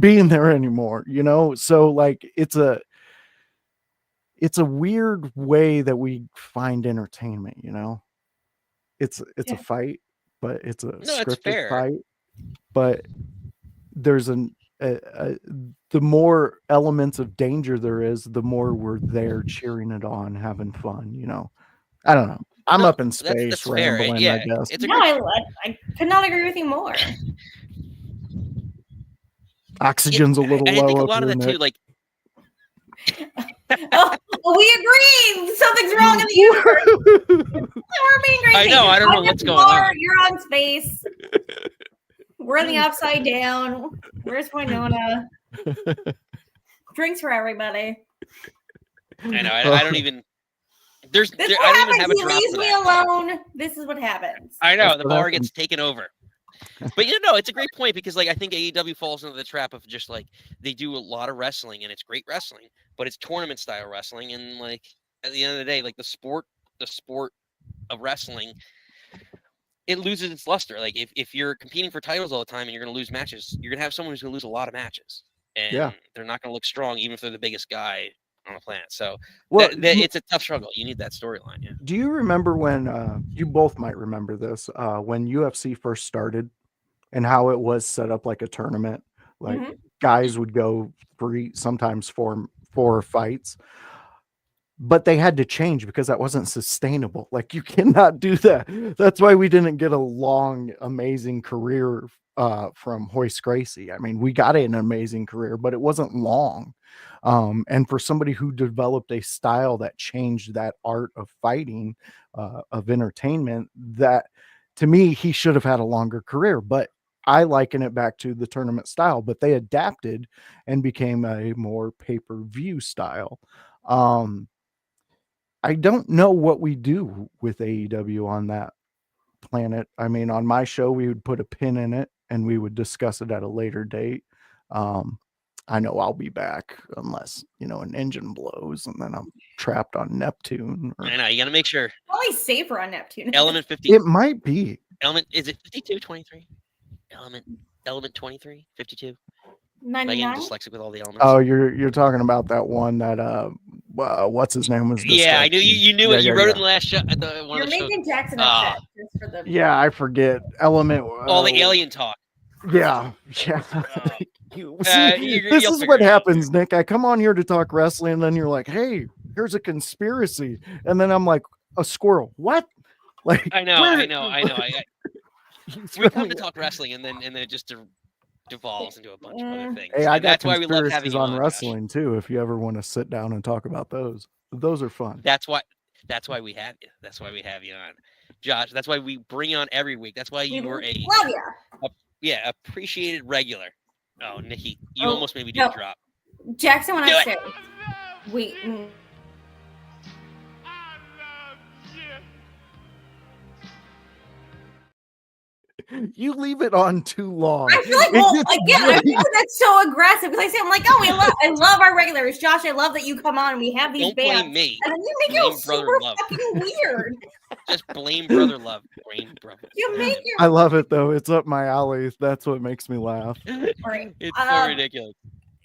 being there anymore, So like, it's a weird way that we find entertainment, it's a fight, but it's a scripted fight, but there's the more elements of danger there is, the more we're there cheering it on, having fun, I don't know. I'm up in space that's rambling, fair. Yeah, I guess. I could not agree with you more. Oxygen's a little low. I think a lot of that too, like we agree. Something's wrong in the universe. We're being crazy. I know. I don't know what's going on. You're on space. We're in the upside down. Where's Winona? Drinks for everybody. I know. I don't even. I don't even have a he drop leaves for me that. alone. This is what happens. I know. The bar gets taken over. But it's a great point because like I think AEW falls into the trap of just like they do a lot of wrestling and it's great wrestling, but it's tournament style wrestling, and like at the end of the day, like the sport of wrestling, it loses its luster. Like if you're competing for titles all the time and you're going to lose matches, you're going to have someone who's going to lose a lot of matches, and they're not going to look strong even if they're the biggest guy on the planet. So it's a tough struggle. You need that storyline. Yeah. Do you remember when you both might remember this when UFC first started and how it was set up like a tournament? Like guys would go sometimes four fights, but they had to change because that wasn't sustainable. Like you cannot do that. That's why we didn't get a long, amazing career from Hoist Gracie. I mean, we got an amazing career, but it wasn't long. And for somebody who developed a style that changed that art of fighting, of entertainment, that to me, he should have had a longer career, but I liken it back to the tournament style, but they adapted and became a more pay-per-view style. I don't know what we do with AEW on that planet. I mean, on my show, we would put a pin in it and we would discuss it at a later date. I know I'll be back unless, an engine blows and then I'm trapped on Neptune. I know. You got to make sure. Probably safer on Neptune. Element 50. It might be. Is it 52, 23? Element 23, 52. 99. I'm dyslexic with all the elements. Oh, you're talking about that one that what's his name was? I knew you knew it. You wrote it in the last show. You're making Jackson upset. For the... Yeah, I forget. Element. All the alien talk. Yeah. This is what happens, Nick. I come on here to talk wrestling, and then you're like, "Hey, here's a conspiracy," and then I'm like, "A squirrel? What?" Like I know. We come to talk wrestling, and then it just devolves into a bunch of other things. Hey, I got that's why we love having you on wrestling too. If you ever want to sit down and talk about those are fun. That's why we have you. That's why we have you on, Josh. That's why we bring you on every week. That's why you were appreciated regular. Oh, Nikki, you Oh, almost made me do no. a drop. Jackson went Do it. upstairs. Wait. You leave it on too long. I feel like, It well, gets again, I really- feel like that's so aggressive because I say, I'm like, oh, I love our regulars. Josh, I love that you come on and we have these Don't blame bands. me. And then you make Blame it Brother super Love. fucking weird. Just blame Brother Love. Blame Brother. You make it. I love it though. It's up my alley. That's what makes me laugh. Right. It's so ridiculous.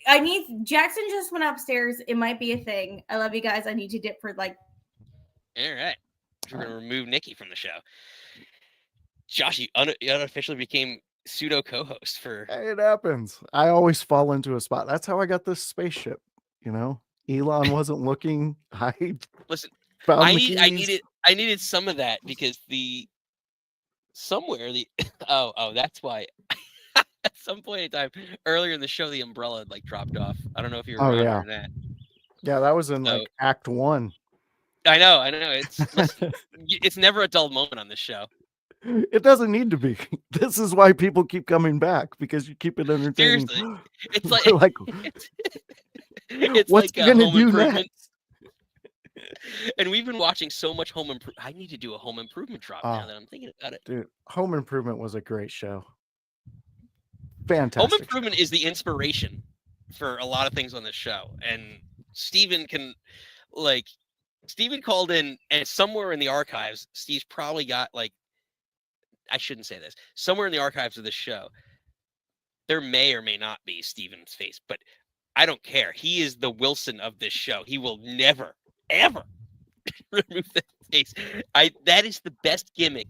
I need Jackson just went upstairs. It might be a thing. I love you guys. I need to dip for like. All right. We're going to remove Nikki from the show. Josh, you unofficially became pseudo co-host for. Hey, it happens. I always fall into a spot. That's how I got this spaceship. You know, Elon wasn't looking. I Listen. found I the keys. needed some of that because that's why. At some point in time earlier in the show, the umbrella had, like dropped off. I don't know if you were around that. Yeah, that was in like Act 1. I know. It's never a dull moment on this show. It doesn't need to be. This is why people keep coming back because you keep it entertaining. Seriously, it's like it's like what's gonna Home do Improvement. next? And we've been watching so much Home Improvement. I need to do a Home Improvement drop now that I'm thinking about it. Dude, Home Improvement was a great show. Fantastic. Home Improvement is the inspiration for a lot of things on this show. And Steven called in, and somewhere in the archives, Steve's probably got I shouldn't say this. Somewhere in the archives of this show, there may or may not be Steven's face, but I don't care. He is the Wilson of this show. He will never, ever remove that face. That is the best gimmick,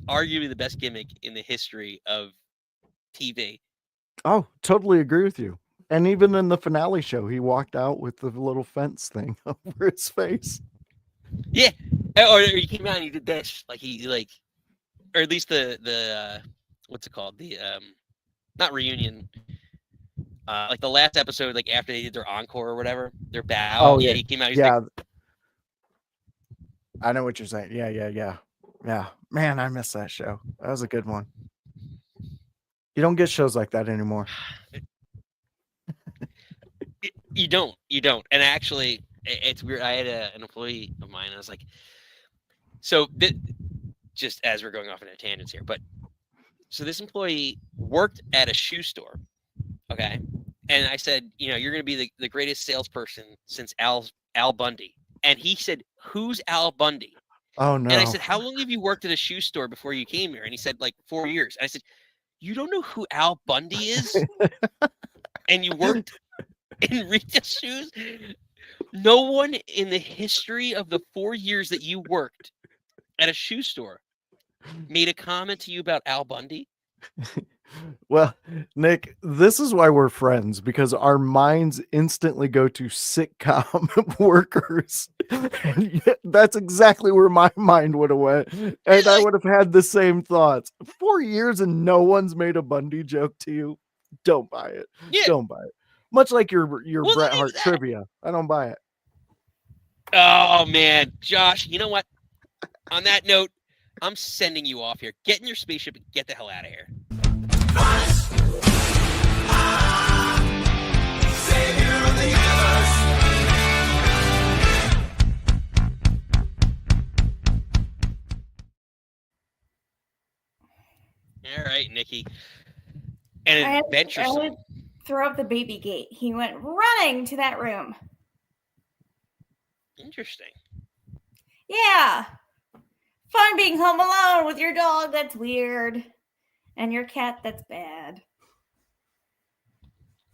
arguably the best gimmick in the history of TV. Oh, totally agree with you. And even in the finale show, he walked out with the little fence thing over his face. Yeah, or he came out and he did this, or at least the what's it called? The not reunion. Like the last episode, like after they did their encore or whatever, their bow. Oh yeah, yeah, he came out. Yeah, I know what you're saying. Yeah. Man, I miss that show. That was a good one. You don't get shows like that anymore. You don't. And actually, it's weird. I had an employee of mine. I was like, so just as we're going off into tangents here, but so this employee worked at a shoe store. Okay. And I said, you're going to be the greatest salesperson since Al Bundy. And he said, who's Al Bundy? Oh, no. And I said, how long have you worked at a shoe store before you came here? And he said, 4 years. And I said, you don't know who Al Bundy is? And you worked in retail shoes? No one in the history of the 4 years that you worked at a shoe store made a comment to you about Al Bundy? Well, Nick, this is why we're friends, because our minds instantly go to sitcom workers. And that's exactly where my mind would have went. And I would have had the same thoughts. 4 years and no one's made a Bundy joke to you. Don't buy it. Yeah. Don't buy it. Much like your Well, Bret Hart trivia. I don't buy it. Oh, man. Josh, you know what? On that note, I'm sending you off here. Get in your spaceship and get the hell out of here. Savior of the universe. All right, Nikki. An I adventure. had to throw up the baby gate. He went running to that room. Interesting. Yeah. Fun being home alone with your dog. That's weird. And your cat. That's bad.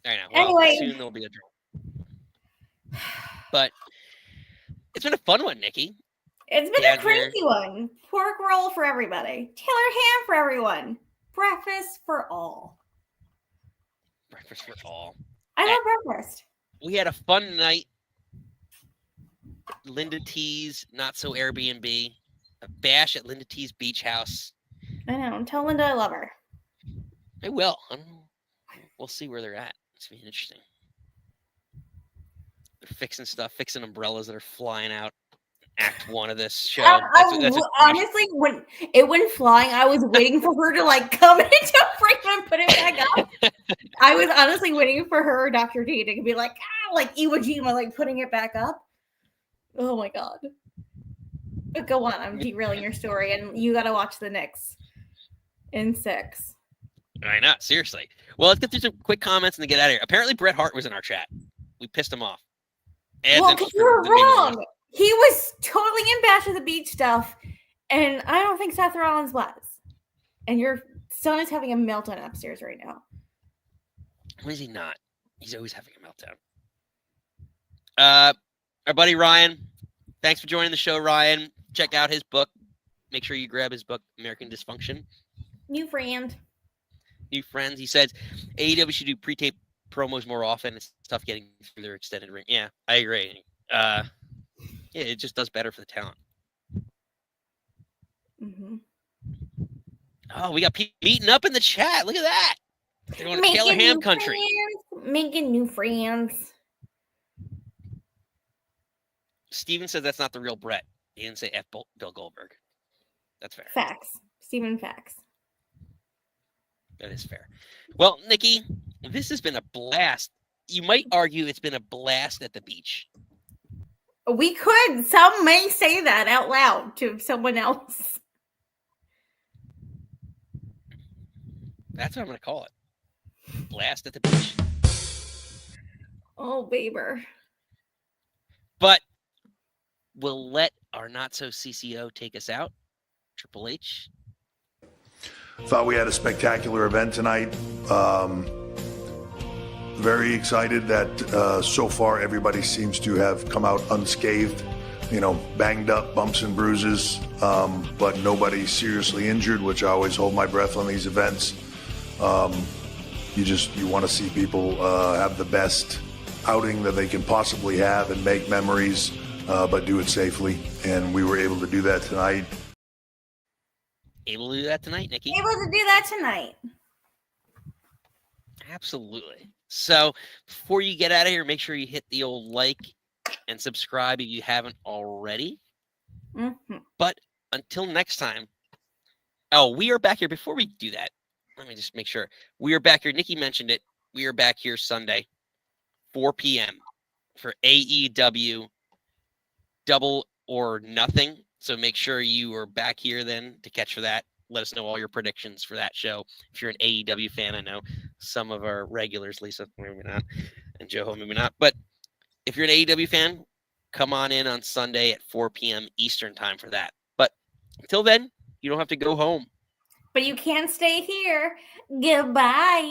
I know. Well, Anyway. soon there'll be a draw. But it's been a fun one, Nikki. It's been Yeah, a crazy one. Pork roll for everybody. Taylor ham for everyone. Breakfast for all. Breakfast for all. I love breakfast. We had a fun night. Linda T's Not So Airbnb. A bash at Linda T's beach house. I know. Tell Linda I love her. I will. I don't know. We'll see where they're at. It's gonna be interesting. They're fixing stuff, fixing umbrellas that are flying out. Act 1 of this show. Honestly, when it went flying, I was waiting for her to come into frame and put it back up. I was honestly waiting for her, Dr. D, to be like, like Iwo Jima, like putting it back up. Oh my god. But go on, I'm derailing your story, and you got to watch the Knicks in 6. I know, seriously. Well, let's get through some quick comments and then get out of here. Apparently, Bret Hart was in our chat. We pissed him off. And Well, because you were wrong. He was totally in Bash of the Beach stuff, and I don't think Seth Rollins was. And your son is having a meltdown upstairs right now. When is he not? He's always having a meltdown. Our buddy Ryan, thanks for joining the show, Ryan. Check out his book. Make sure you grab his book, American Dysfunction. New friends. He says AEW should do pre-tape promos more often. It's tough getting through their extended ring. Yeah, I agree. Yeah, it just does better for the talent. Mm-hmm. Oh, we got people meeting up in the chat. Look at that. They're going to Taylor Ham country. Making new friends. Steven says that's not the real Brett. He didn't say F. Bill Goldberg. That's fair. Facts. Steven, facts. That is fair. Well, Nikki, this has been a blast. You might argue it's been a blast at the beach. We could. Some may say that out loud to someone else. That's what I'm going to call it. Blast at the beach. Oh, baber. But we'll let our not-so-CCO take us out. Triple H. Thought we had a spectacular event tonight. Very excited that so far everybody seems to have come out unscathed. You know, banged up, bumps and bruises, but nobody seriously injured, which I always hold my breath on these events. You want to see people have the best outing that they can possibly have and make memories, but do it safely. And we were able to do that tonight. Able to do that tonight, Nikki? Able to do that tonight. Absolutely. So before you get out of here, make sure you hit the old like and subscribe if you haven't already. Mm-hmm. But until next time. Oh, we are back here. Before we do that, let me just make sure. We are back here. Nikki mentioned it. We are back here Sunday, 4 p.m. for AEW Double or Nothing. So make sure you are back here then to catch for that. Let us know all your predictions for that show. If you're an AEW fan, I know some of our regulars, Lisa, maybe not, and Joe, maybe not. But if you're an AEW fan, come on in on Sunday at 4 p.m. Eastern time for that. But until then, you don't have to go home. But you can stay here. Goodbye.